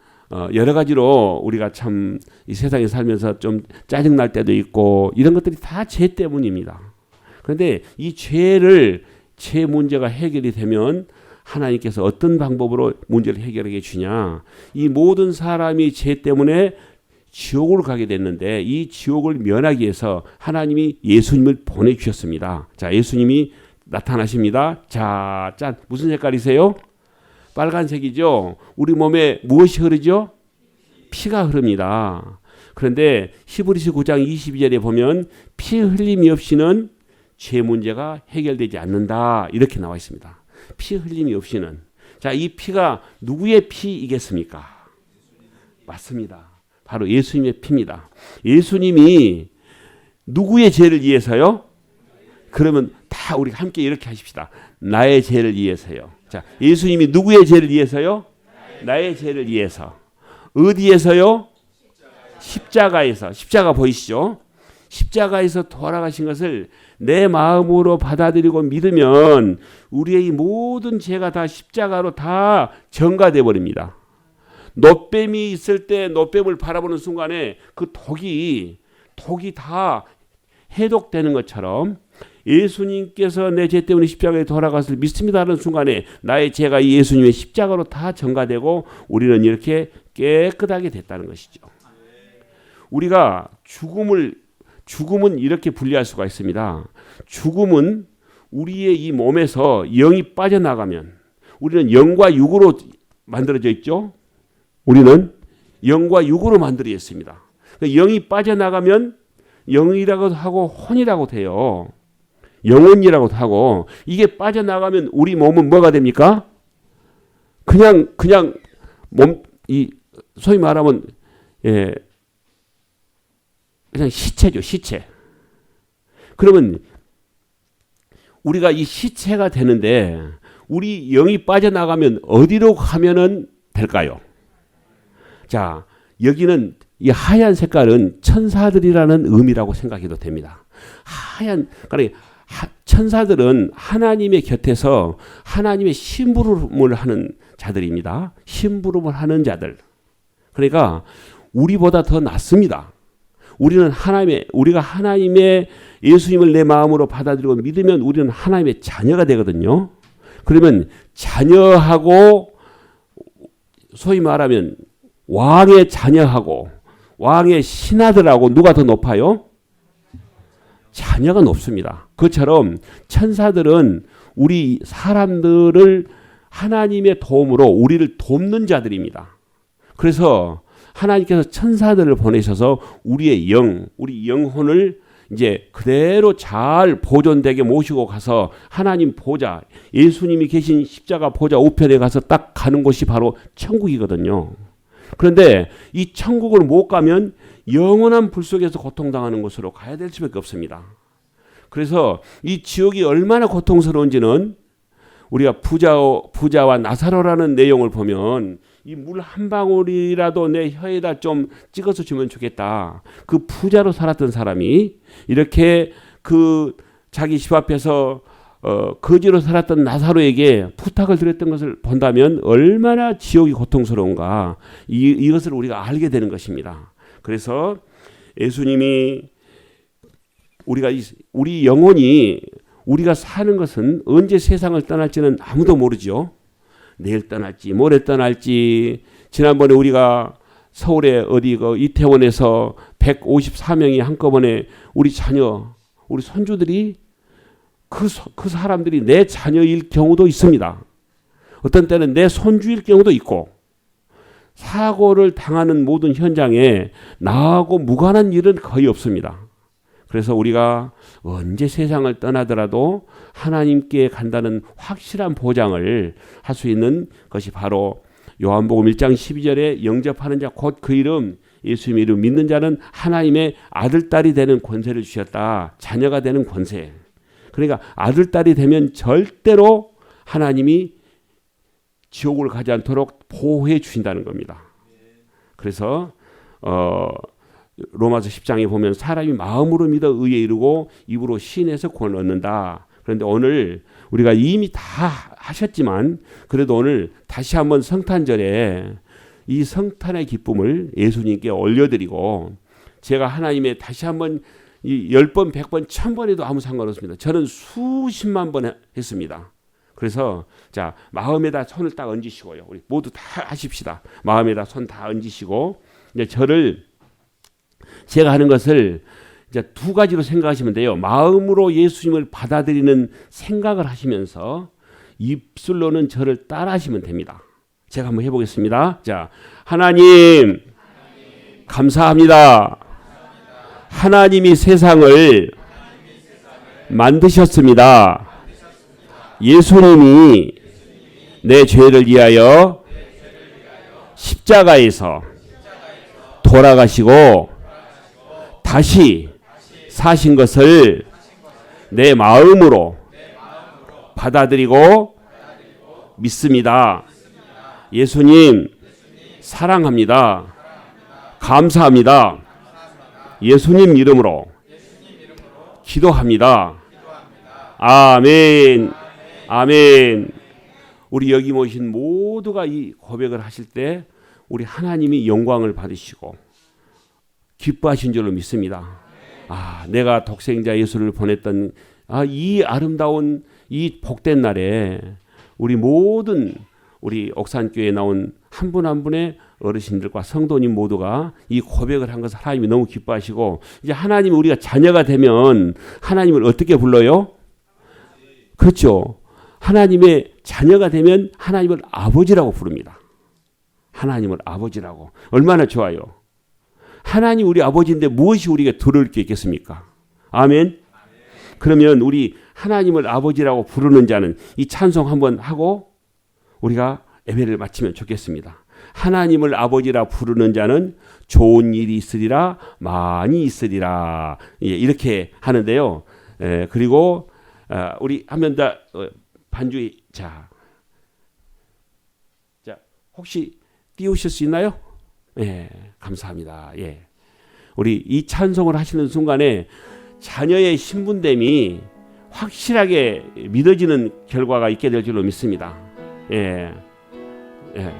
여러 가지로 우리가 참 이 세상에 살면서 좀 짜증날 때도 있고 이런 것들이 다 죄 때문입니다. 그런데 이 죄 문제가 해결이 되면 하나님께서 어떤 방법으로 문제를 해결해 주냐. 이 모든 사람이 죄 때문에 지옥을 가게 됐는데 이 지옥을 면하기 위해서 하나님이 예수님을 보내주셨습니다. 자, 예수님이 나타나십니다. 자, 짠. 무슨 색깔이세요? 빨간색이죠. 우리 몸에 무엇이 흐르죠? 피가 흐릅니다. 그런데 히브리서 9장 22절에 보면 피 흘림이 없이는 죄 문제가 해결되지 않는다. 이렇게 나와 있습니다. 피 흘림이 없이는. 자, 이 피가 누구의 피이겠습니까? 맞습니다. 바로 예수님의 피입니다. 예수님이 누구의 죄를 위해서요? 그러면 다 우리 함께 이렇게 하십시다. 나의 죄를 위해서요. 자, 예수님이 누구의 죄를 위해서요? 나의 죄를 위해서. 어디에서요? 십자가에서. 십자가 보이시죠? 십자가에서 돌아가신 것을 내 마음으로 받아들이고 믿으면 우리의 이 모든 죄가 다 십자가로 다 전가돼 버립니다. 노뱀이 있을 때 노뱀을 바라보는 순간에 그 독이 다 해독되는 것처럼 예수님께서 내 죄 때문에 십자가에 돌아가서 믿습니다 하는 순간에 나의 죄가 이 예수님의 십자가로 다 전가되고 우리는 이렇게 깨끗하게 됐다는 것이죠. 우리가 죽음은 이렇게 분리할 수가 있습니다. 죽음은 우리의 이 몸에서 영이 빠져나가면 우리는 영과 육으로 만들어져 있죠. 우리는 영과 육으로 만들어져 있습니다. 영이 빠져나가면 영이라고도 하고 혼이라고 돼요. 영혼이라고도 하고 이게 빠져나가면 우리 몸은 뭐가 됩니까? 그냥 소위 말하면 그냥 시체죠, 시체. 그러면 우리가 이 시체가 되는데 우리 영이 빠져나가면 어디로 가면은 될까요? 자, 여기는 이 하얀 색깔은 천사들이라는 의미라고 생각해도 됩니다. 그러니까 천사들은 하나님의 곁에서 하나님의 심부름을 하는 자들입니다. 심부름을 하는 자들. 그러니까 우리보다 더 낫습니다. 우리가 하나님의 예수님을 내 마음으로 받아들이고 믿으면 우리는 하나님의 자녀가 되거든요. 그러면 자녀하고 소위 말하면 왕의 자녀하고 왕의 신하들하고 누가 더 높아요? 자녀가 높습니다. 그처럼 천사들은 우리 사람들을 하나님의 도움으로 우리를 돕는 자들입니다. 그래서 하나님께서 천사들을 보내셔서 우리 영혼을 이제 그대로 잘 보존되게 모시고 가서 하나님 보좌, 예수님이 계신 십자가 보좌 우편에 가서 딱 가는 곳이 바로 천국이거든요. 그런데 이 천국을 못 가면 영원한 불 속에서 고통당하는 곳으로 가야 될 수밖에 없습니다. 그래서 이 지옥이 얼마나 고통스러운지는 우리가 부자와 나사로라는 내용을 보면 이 물 한 방울이라도 내 혀에다 좀 찍어서 주면 좋겠다. 그 부자로 살았던 사람이 이렇게 그 자기 집 앞에서 거지로 살았던 나사로에게 부탁을 드렸던 것을 본다면 얼마나 지옥이 고통스러운가 이것을 우리가 알게 되는 것입니다. 그래서 예수님이 우리 영혼이 우리가 사는 것은 언제 세상을 떠날지는 아무도 모르죠. 내일 떠날지 모레 떠날지. 지난번에 우리가 서울에 이태원에서 154명이 한꺼번에 우리 자녀, 우리 손주들이 그 사람들이 내 자녀일 경우도 있습니다. 어떤 때는 내 손주일 경우도 있고 사고를 당하는 모든 현장에 나하고 무관한 일은 거의 없습니다. 그래서 우리가 언제 세상을 떠나더라도 하나님께 간다는 확실한 보장을 할 수 있는 것이 바로 요한복음 1장 12절에 영접하는 자 곧 그 이름 예수님 이름 믿는 자는 하나님의 아들 딸이 되는 권세를 주셨다. 자녀가 되는 권세. 그러니까 아들 딸이 되면 절대로 하나님이 지옥을 가지 않도록 보호해 주신다는 겁니다. 그래서 로마서 10장에 보면 사람이 마음으로 믿어 의에 이르고 입으로 시인해서 구원을 얻는다. 그런데 오늘 우리가 이미 다 하셨지만 그래도 오늘 다시 한번 성탄절에 이 성탄의 기쁨을 예수님께 올려드리고 제가 하나님의 다시 한번 이 10번, 100번, 1000번 해도 아무 상관없습니다. 저는 수십만 번 했습니다. 그래서 자 마음에다 손을 딱 얹으시고요. 우리 모두 다 하십시다. 마음에다 손 다 얹으시고 이제 제가 하는 것을 이제 두 가지로 생각하시면 돼요. 마음으로 예수님을 받아들이는 생각을 하시면서 입술로는 저를 따라하시면 됩니다. 제가 한번 해보겠습니다. 자, 하나님 감사합니다. 하나님이 세상을 만드셨습니다. 예수님이 내 죄를 위하여 십자가에서 돌아가시고 다시 사신 것을 내 마음으로 받아들이고 믿습니다. 예수님 사랑합니다. 감사합니다. 예수님 이름으로 기도합니다. 아멘. 아멘. 우리 여기 모신 모두가 이 고백을 하실 때 우리 하나님이 영광을 받으시고 기뻐하신 줄로 믿습니다. 내가 독생자 예수를 보냈던 이 아름다운 이 복된 날에 우리 모든 우리 옥산교회에 나온 한 분 한 분의 어르신들과 성도님 모두가 이 고백을 한 것을 하나님이 너무 기뻐하시고 이제 하나님 우리가 자녀가 되면 하나님을 어떻게 불러요? 그렇죠. 하나님의 자녀가 되면 하나님을 아버지라고 부릅니다. 하나님을 아버지라고. 얼마나 좋아요. 하나님 우리 아버지인데 무엇이 우리가 두려울 게 있겠습니까? 아멘. 그러면 우리 하나님을 아버지라고 부르는 자는 이 찬송 한번 하고 우리가 예배를 마치면 좋겠습니다. 하나님을 아버지라 부르는 자는 좋은 일이 있으리라 많이 있으리라 이렇게 하는데요. 그리고 우리 한 번 더 반주 자 혹시 띄우실 수 있나요? 예, 감사합니다. 예, 우리 이 찬송을 하시는 순간에 자녀의 신분됨이 확실하게 믿어지는 결과가 있게 될 줄로 믿습니다. 예, 예.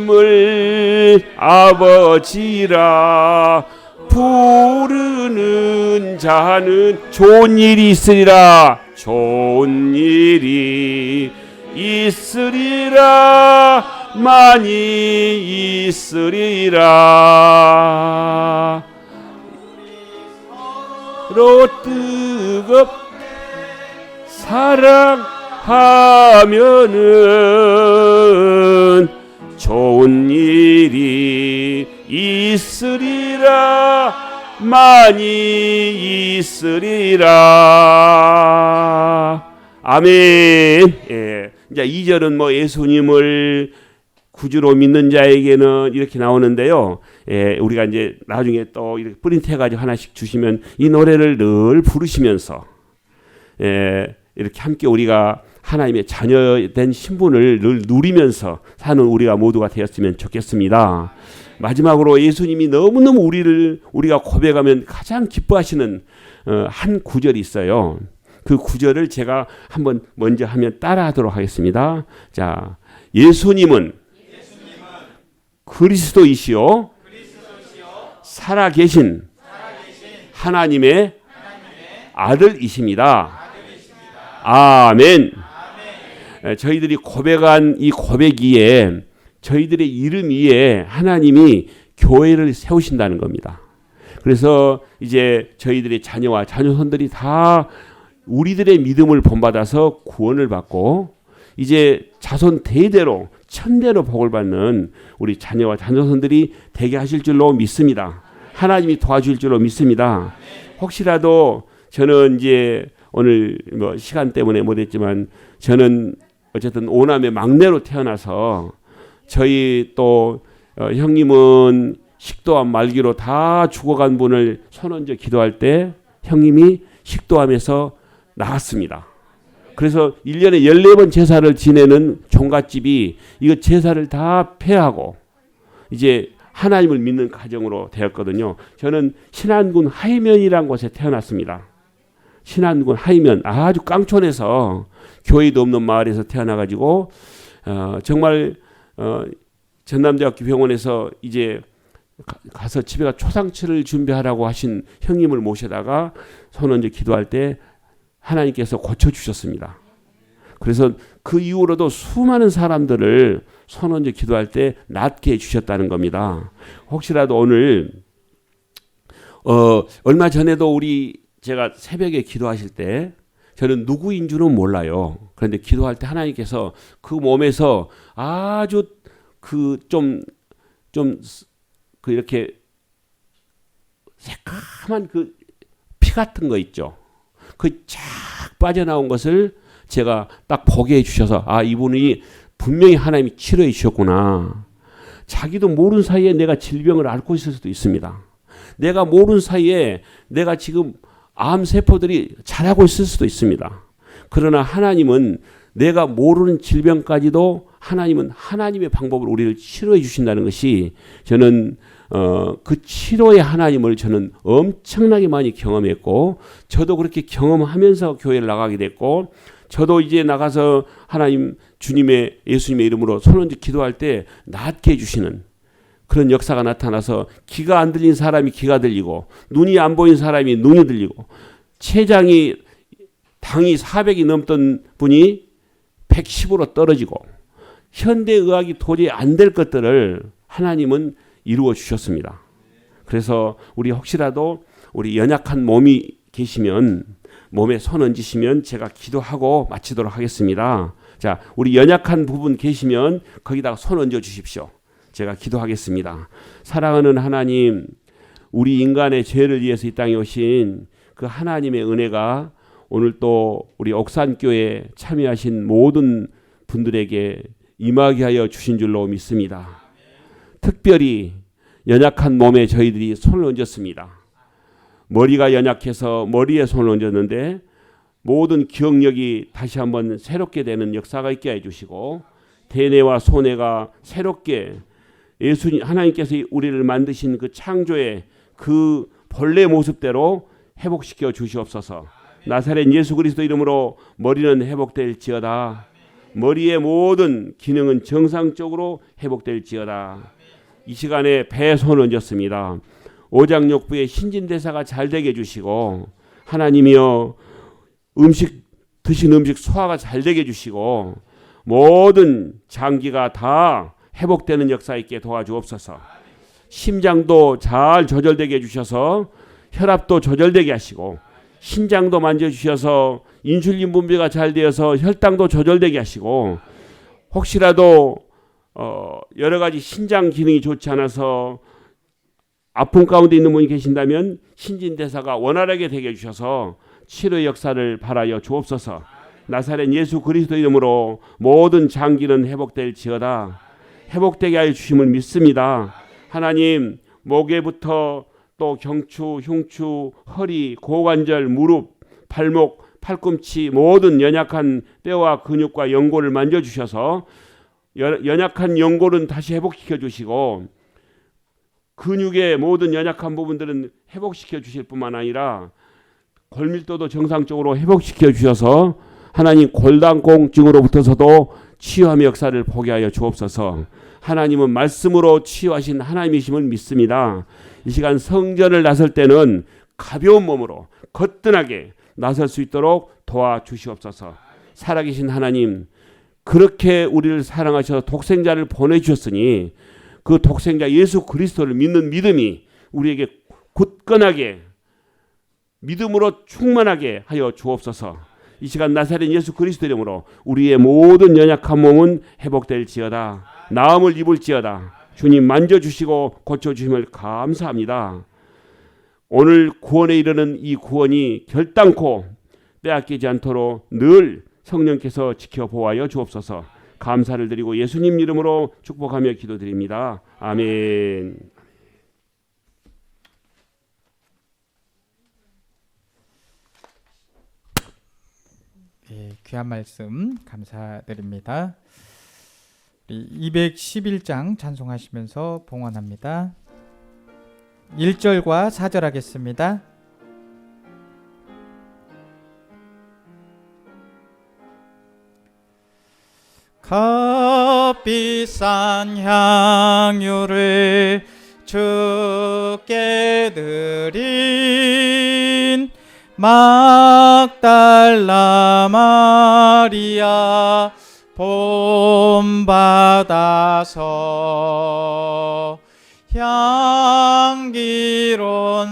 하나님을 아버지라 부르는 자는 좋은 일이 있으리라 좋은 일이 있으리라 많이 있으리라 서로 뜨겁게 사랑하면은 좋은 일이 있으리라 많이 있으리라. 아멘. 예. 이제 2절은 뭐 예수님을 구주로 믿는 자에게는 이렇게 나오는데요. 예, 우리가 이제 나중에 또 이렇게 프린트해가지고 하나씩 주시면 이 노래를 늘 부르시면서 이렇게 함께 우리가 하나님의 자녀된 신분을 늘 누리면서 사는 우리가 모두가 되었으면 좋겠습니다. 마지막으로 예수님이 너무너무 우리가 고백하면 가장 기뻐하시는 한 구절이 있어요. 그 구절을 제가 한번 먼저 하면 따라하도록 하겠습니다. 자, 예수님은 그리스도이시요 살아계신 하나님의 아들이십니다. 아멘. 저희들이 고백한 이 고백 위에 저희들의 이름 위에 하나님이 교회를 세우신다는 겁니다. 그래서 이제 저희들의 자녀와 자녀손들이 다 우리들의 믿음을 본받아서 구원을 받고 이제 자손 대대로 천대로 복을 받는 우리 자녀와 자녀손들이 되게 하실 줄로 믿습니다. 하나님이 도와줄 줄로 믿습니다. 혹시라도 저는 이제 오늘 뭐 시간 때문에 못했지만 저는 어쨌든 오남의 막내로 태어나서 저희 또 형님은 식도암 말기로 다 죽어간 분을 손 얹어 기도할 때 형님이 식도암에서 나았습니다. 그래서 1년에 14번 제사를 지내는 종갓집이 이거 제사를 다 폐하고 이제 하나님을 믿는 가정으로 되었거든요. 저는 신안군 하이면이라는 곳에 태어났습니다. 신안군 하이면 아주 깡촌에서 교회도 없는 마을에서 태어나가지고 정말 전남대학교 병원에서 이제 가서 집에 가 초상치를 준비하라고 하신 형님을 모셔다가 선언제 기도할 때 하나님께서 고쳐주셨습니다. 그래서 그 이후로도 수많은 사람들을 선언제 기도할 때 낫게 해주셨다는 겁니다. 혹시라도 오늘 얼마 전에도 제가 새벽에 기도하실 때 저는 누구인 줄은 몰라요. 그런데 기도할 때 하나님께서 그 몸에서 아주 이렇게 새까만 그 피 같은 거 있죠. 그 쫙 빠져나온 것을 제가 딱 보게 해주셔서 이분이 분명히 하나님이 치료해 주셨구나. 자기도 모르는 사이에 내가 질병을 앓고 있을 수도 있습니다. 내가 모르는 사이에 내가 지금 암세포들이 자라고 있을 수도 있습니다. 그러나 하나님은 내가 모르는 질병까지도 하나님은 하나님의 방법으로 우리를 치료해 주신다는 것이 저는 그 치료의 하나님을 저는 엄청나게 많이 경험했고 저도 그렇게 경험하면서 교회를 나가게 됐고 저도 이제 나가서 하나님 주님의 예수님의 이름으로 손을 기도할 때 낫게 해주시는 그런 역사가 나타나서 귀가 안 들린 사람이 귀가 들리고 눈이 안 보인 사람이 눈이 들리고 췌장이 당이 400이 넘던 분이 110으로 떨어지고 현대의학이 도저히 안 될 것들을 하나님은 이루어 주셨습니다. 그래서 우리 혹시라도 우리 연약한 몸이 계시면 몸에 손 얹으시면 제가 기도하고 마치도록 하겠습니다. 자, 우리 연약한 부분 계시면 거기다가 손 얹어 주십시오. 제가 기도하겠습니다. 사랑하는 하나님, 우리 인간의 죄를 위해서 이 땅에 오신 그 하나님의 은혜가 오늘 또 우리 옥산교회에 참여하신 모든 분들에게 임하게 하여 주신 줄로 믿습니다. 특별히 연약한 몸에 저희들이 손을 얹었습니다. 머리가 연약해서 머리에 손을 얹었는데 모든 기억력이 다시 한번 새롭게 되는 역사가 있게 해주시고 대뇌와 소뇌가 새롭게 예수님 하나님께서 우리를 만드신 그 창조의 그 본래 모습대로 회복시켜 주시옵소서. 나사렛 예수 그리스도 이름으로 머리는 회복될지어다. 머리의 모든 기능은 정상적으로 회복될지어다. 이 시간에 배에 손을 얹었습니다. 오장육부의 신진대사가 잘 되게 해주시고 하나님이여 드신 음식 소화가 잘 되게 해주시고 모든 장기가 다 회복되는 역사 있게 도와주옵소서. 심장도 잘 조절되게 해주셔서 혈압도 조절되게 하시고 신장도 만져주셔서 인슐린 분비가 잘 되어서 혈당도 조절되게 하시고 혹시라도 여러 가지 신장 기능이 좋지 않아서 아픔 가운데 있는 분이 계신다면 신진대사가 원활하게 되게 해주셔서 치료의 역사를 바라여 주옵소서. 나사렛 예수 그리스도 이름으로 모든 장기는 회복될지어다. 회복되게 하여 주심을 믿습니다. 하나님, 목에부터 또 경추, 흉추, 허리, 고관절, 무릎, 발목, 팔꿈치 모든 연약한 뼈와 근육과 연골을 만져주셔서 연약한 연골은 다시 회복시켜 주시고 근육의 모든 연약한 부분들은 회복시켜 주실 뿐만 아니라 골밀도도 정상적으로 회복시켜 주셔서 하나님 골다공증으로부터서도 치유함의 역사를 보게 하여 주옵소서. 하나님은 말씀으로 치유하신 하나님이심을 믿습니다. 이 시간 성전을 나설 때는 가벼운 몸으로 거뜬하게 나설 수 있도록 도와주시옵소서. 살아계신 하나님, 그렇게 우리를 사랑하셔서 독생자를 보내주셨으니 그 독생자 예수 그리스도를 믿는 믿음이 우리에게 굳건하게 믿음으로 충만하게 하여 주옵소서. 이 시간 나사렛 예수 그리스도 이름으로 우리의 모든 연약한 몸은 회복될지어다. 나음을 입을지어다. 주님 만져주시고 고쳐주심을 감사합니다. 오늘 구원에 이르는 이 구원이 결단코 빼앗기지 않도록 늘 성령께서 지켜보아여 주옵소서. 감사를 드리고 예수님 이름으로 축복하며 기도드립니다. 아멘. 우리 귀한 말씀 감사드립니다. 우리 211장 찬송하시면서 봉헌합니다. 1절과 4절 하겠습니다. 값비싼 향유를 주께 드린 막달라 마리아 본받아서 향기로운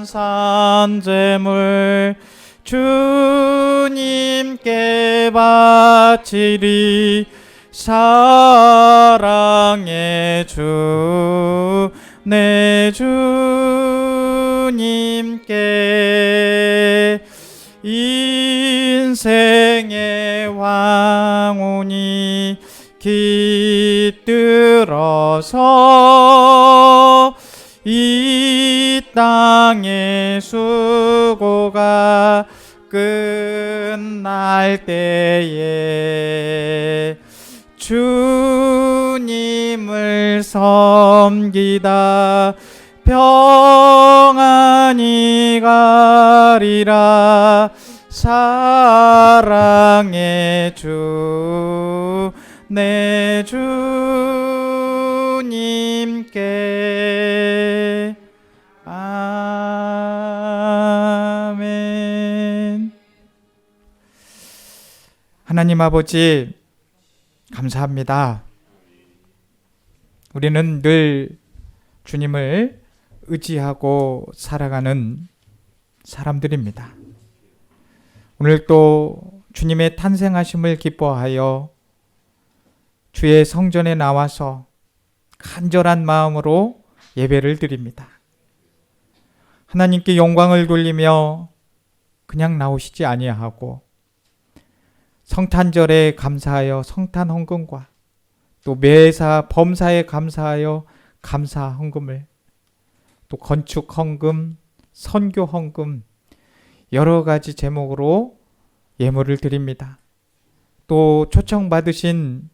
산제물 주님께 바치리. 사랑의 주 내 주님께 인생의 왕운이 깃들어서 이 땅의 수고가 끝날 때에 주님을 섬기다 평안히 가리라. 사랑의 주 내 주님께. 아멘. 하나님 아버지 감사합니다. 우리는 늘 주님을 의지하고 살아가는 사람들입니다. 오늘 또 주님의 탄생하심을 기뻐하여 주의 성전에 나와서 간절한 마음으로 예배를 드립니다. 하나님께 영광을 돌리며 그냥 나오시지 아니하고 성탄절에 감사하여 성탄 헌금과 또 매사 범사에 감사하여 감사 헌금을, 또 건축 헌금, 선교 헌금 여러 가지 제목으로 예물을 드립니다. 또 초청받으신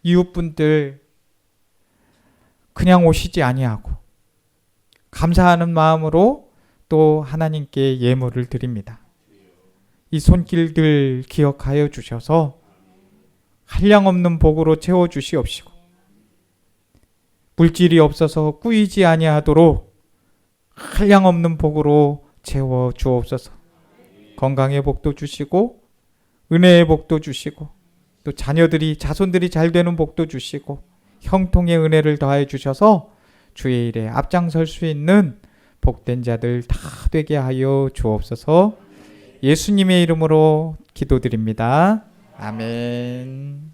이웃분들 그냥 오시지 아니하고 감사하는 마음으로 또 하나님께 예물을 드립니다. 이 손길들 기억하여 주셔서 한량없는 복으로 채워주시옵시고 물질이 없어서 꾸이지 아니하도록 한량없는 복으로 채워주옵소서. 건강의 복도 주시고 은혜의 복도 주시고 또 자손들이 잘 되는 복도 주시고 형통의 은혜를 더하여 주셔서 주의 일에 앞장설 수 있는 복된 자들 다 되게 하여 주옵소서. 예수님의 이름으로 기도드립니다. 아멘.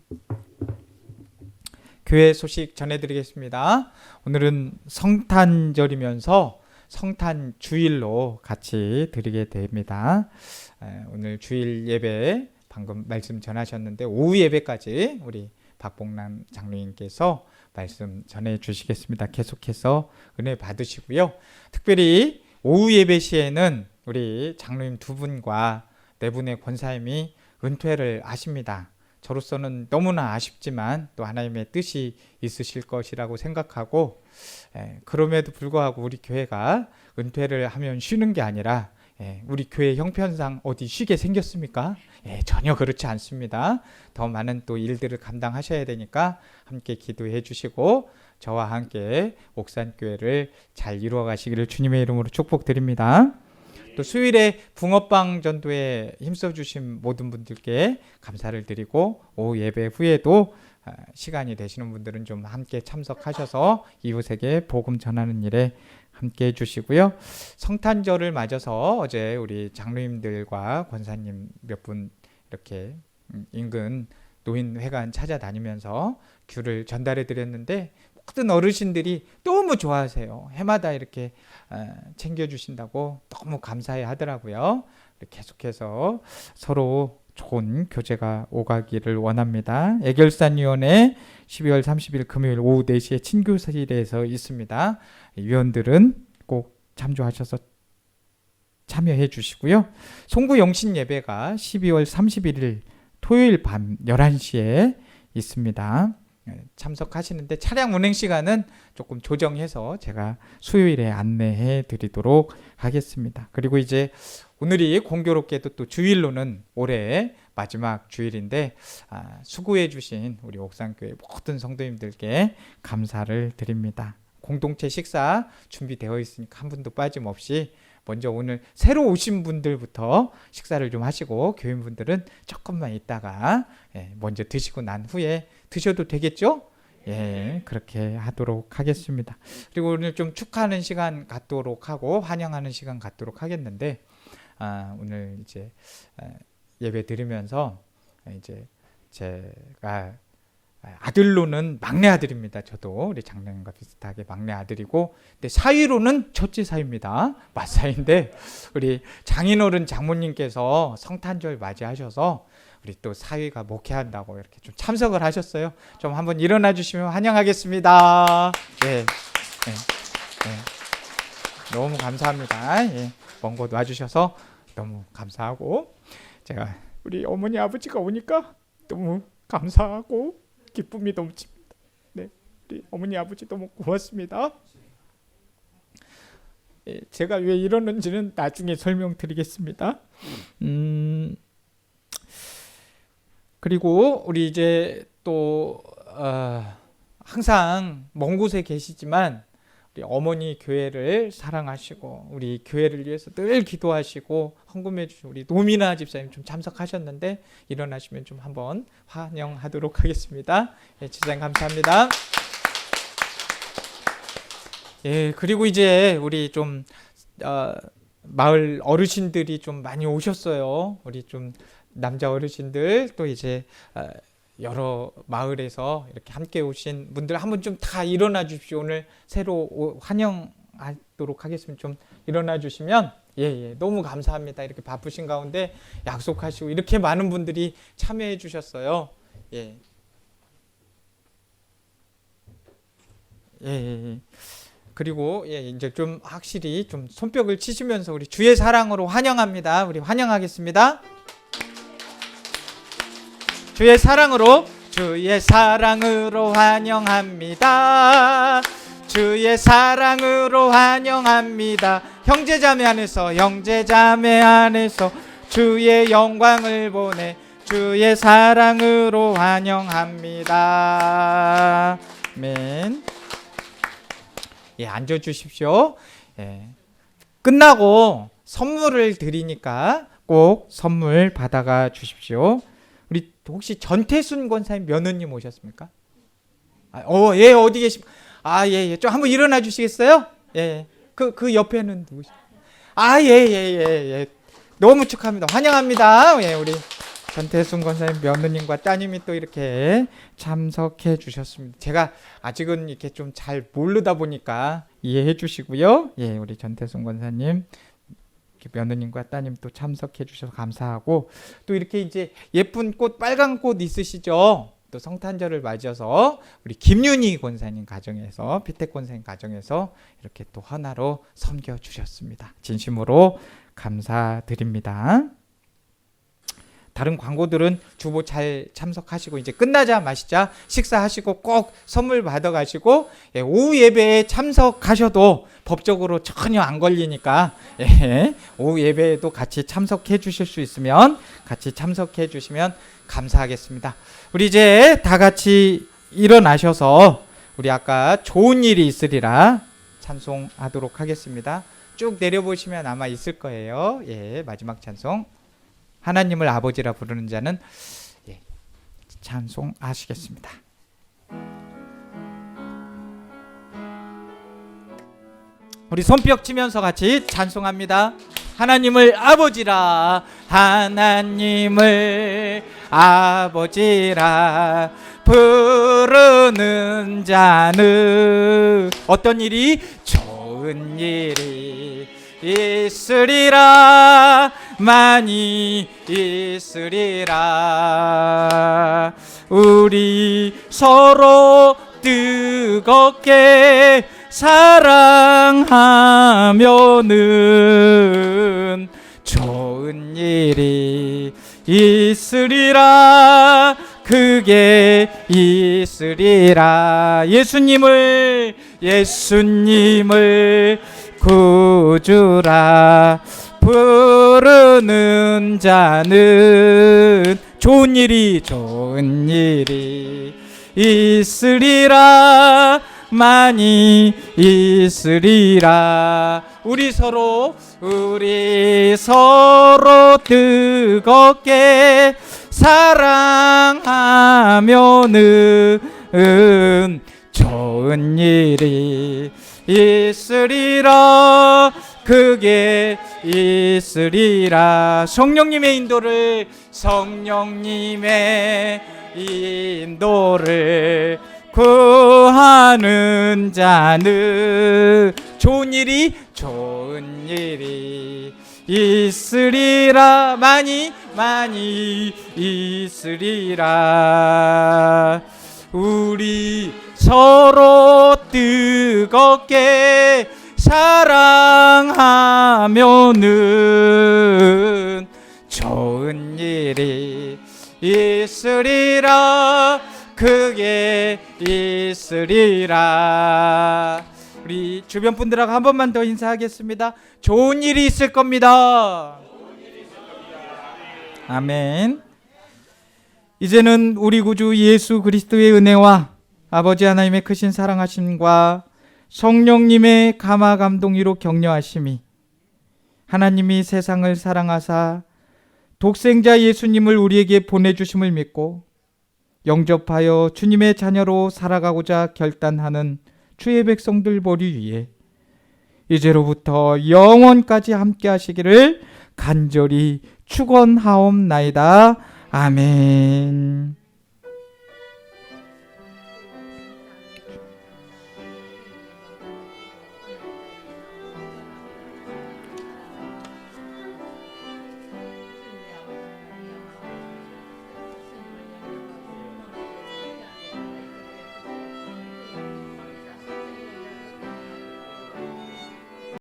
교회 소식 전해드리겠습니다. 오늘은 성탄절이면서 성탄 주일로 같이 드리게 됩니다. 오늘 주일 예배 방금 말씀 전하셨는데 오후 예배까지 우리 박봉남 장로님께서 말씀 전해 주시겠습니다. 계속해서 은혜 받으시고요. 특별히 오후 예배 시에는 우리 장로님 두 분과 네 분의 권사님이 은퇴를 하십니다. 저로서는 너무나 아쉽지만 또 하나님의 뜻이 있으실 것이라고 생각하고, 그럼에도 불구하고 우리 교회가 은퇴를 하면 쉬는 게 아니라 우리 교회 형편상 어디 쉬게 생겼습니까? 전혀 그렇지 않습니다. 더 많은 또 일들을 감당하셔야 되니까 함께 기도해 주시고 저와 함께 옥산교회를 잘 이루어 가시기를 주님의 이름으로 축복드립니다. 또 수요일에 붕어빵 전도에 힘써주신 모든 분들께 감사를 드리고 오후 예배 후에도 시간이 되시는 분들은 좀 함께 참석하셔서 이웃에게 복음 전하는 일에 함께 해주시고요. 성탄절을 맞아서 어제 우리 장로님들과 권사님 몇 분 이렇게 인근 노인회관 찾아다니면서 귤을 전달해 드렸는데 모든 어르신들이 너무 좋아하세요. 해마다 이렇게 챙겨주신다고 너무 감사해 하더라고요. 계속해서 서로 좋은 교제가 오가기를 원합니다. 애결산위원회 12월 30일 금요일 오후 4시에 친교실에서 있습니다. 위원들은 꼭 참조하셔서 참여해 주시고요. 송구 영신 예배가 12월 31일 토요일 밤 11시에 있습니다. 참석하시는데 차량 운행 시간은 조금 조정해서 제가 수요일에 안내해 드리도록 하겠습니다. 그리고 이제 오늘이 공교롭게도 또 주일로는 올해 마지막 주일인데 수고해 주신 우리 옥산교회 모든 성도님들께 감사를 드립니다. 공동체 식사 준비되어 있으니까 한 분도 빠짐없이 먼저 오늘 새로 오신 분들부터 식사를 좀 하시고 교인분들은 조금만 있다가 먼저 드시고 난 후에 드셔도 되겠죠? 예, 그렇게 하도록 하겠습니다. 그리고 오늘 좀 축하하는 시간 갖도록 하고 환영하는 시간 갖도록 하겠는데 오늘 이제 예배 드리면서 이제 제가 아들로는 막내 아들입니다. 저도 우리 장로님과 비슷하게 막내 아들이고, 근데 사위로는 첫째 사위입니다. 맞사위인데 우리 장인어른 장모님께서 성탄절 맞이하셔서 우리 또 사위가 목회한다고 이렇게 좀 참석을 하셨어요. 좀 한번 일어나 주시면 환영하겠습니다. 예, 너무 감사합니다. 예, 먼 곳 와주셔서 너무 감사하고, 제가 우리 어머니 아버지가 오니까 너무 감사하고 기쁨이 넘칩니다. 네, 우리 어머니 아버지 너무 고맙습니다. 예, 제가 왜 이러는지는 나중에 설명드리겠습니다. 그리고 우리 이제 또 항상 먼 곳에 계시지만 우리 어머니 교회를 사랑하시고 우리 교회를 위해서 늘 기도하시고 헌금해 주신 우리 노미나 집사님 좀 참석하셨는데 일어나시면 좀 한번 환영하도록 하겠습니다. 예, 집사님 감사합니다. 예, 그리고 이제 우리 좀 마을 어르신들이 좀 많이 오셨어요. 우리 좀 남자 어르신들 또 이제 여러 마을에서 이렇게 함께 오신 분들 한번 좀 다 일어나 주십시오. 오늘 새로 환영하도록 하겠습니다. 좀 일어나 주시면 예, 너무 감사합니다. 이렇게 바쁘신 가운데 약속하시고 이렇게 많은 분들이 참여해 주셨어요. 예. 그리고 이제 좀 확실히 좀 손뼉을 치시면서 우리 주의 사랑으로 환영합니다. 우리 환영하겠습니다. 주의 사랑으로 환영합니다. 주의 사랑으로 환영합니다. 형제자매 안에서 주의 영광을 보내 주의 사랑으로 환영합니다. 아멘. 예, 앉아 주십시오. 예. 끝나고 선물을 드리니까 꼭 선물 받아가 주십시오. 우리 혹시 전태순 권사님 며느님 오셨습니까? 예, 어디 계십니까? 예. 좀 한번 일어나 주시겠어요? 예. 그 옆에는 누구시죠? 예. 너무 축하합니다. 환영합니다. 예, 우리 전태순 권사님 며느님과 따님이 또 이렇게 참석해 주셨습니다. 제가 아직은 이렇게 좀 잘 모르다 보니까 이해해 주시고요. 예, 우리 전태순 권사님 며느님과 따님 또 참석해 주셔서 감사하고, 또 이렇게 이제 예쁜 꽃, 빨간 꽃 있으시죠? 또 성탄절을 맞이해서 우리 김윤희 권사님 가정에서, 피택 권사님 가정에서 이렇게 또 하나로 섬겨 주셨습니다. 진심으로 감사드립니다. 다른 광고들은 주보 잘 참석하시고 이제 끝나자마자 식사하시고 꼭 선물 받아가시고 오후 예배에 참석하셔도 법적으로 전혀 안 걸리니까 오후 예배에도 같이 참석해 주실 수 있으면 같이 참석해 주시면 감사하겠습니다. 우리 이제 다 같이 일어나셔서 우리 아까 좋은 일이 있으리라 찬송하도록 하겠습니다. 쭉 내려보시면 아마 있을 거예요. 마지막 찬송. 하나님을 아버지라 부르는 자는 찬송하시겠습니다. 우리 손뼉 치면서 같이 찬송합니다. 하나님을 아버지라, 하나님을 아버지라 부르는 자는 어떤 일이? 좋은 일이 있으리라, 많이 있으리라. 우리 서로 뜨겁게 사랑하면은 좋은 일이 있으리라. 그게 있으리라. 예수님을 구주라 부르는 자는 좋은 일이 있으리라. 많이 있으리라. 우리 서로 뜨겁게 사랑하면은 좋은 일이 있으리라. 그게 있으리라. 성령님의 인도를 구하는 자는 좋은 일이 있으리라. 많이 있으리라. 우리 서로 뜨겁게 사랑하면은 좋은 일이 있으리라. 그게 있으리라. 우리 주변 분들하고 한 번만 더 인사하겠습니다. 좋은 일이 있을 겁니다. 아멘. 이제는 우리 구주 예수 그리스도의 은혜와 아버지 하나님의 크신 사랑하심과 성령님의 감화 감동이로 격려하심이, 하나님이 세상을 사랑하사 독생자 예수님을 우리에게 보내주심을 믿고 영접하여 주님의 자녀로 살아가고자 결단하는 주의 백성들 보리 위에 이제로부터 영원까지 함께 하시기를 간절히 축원하옵나이다. 아멘.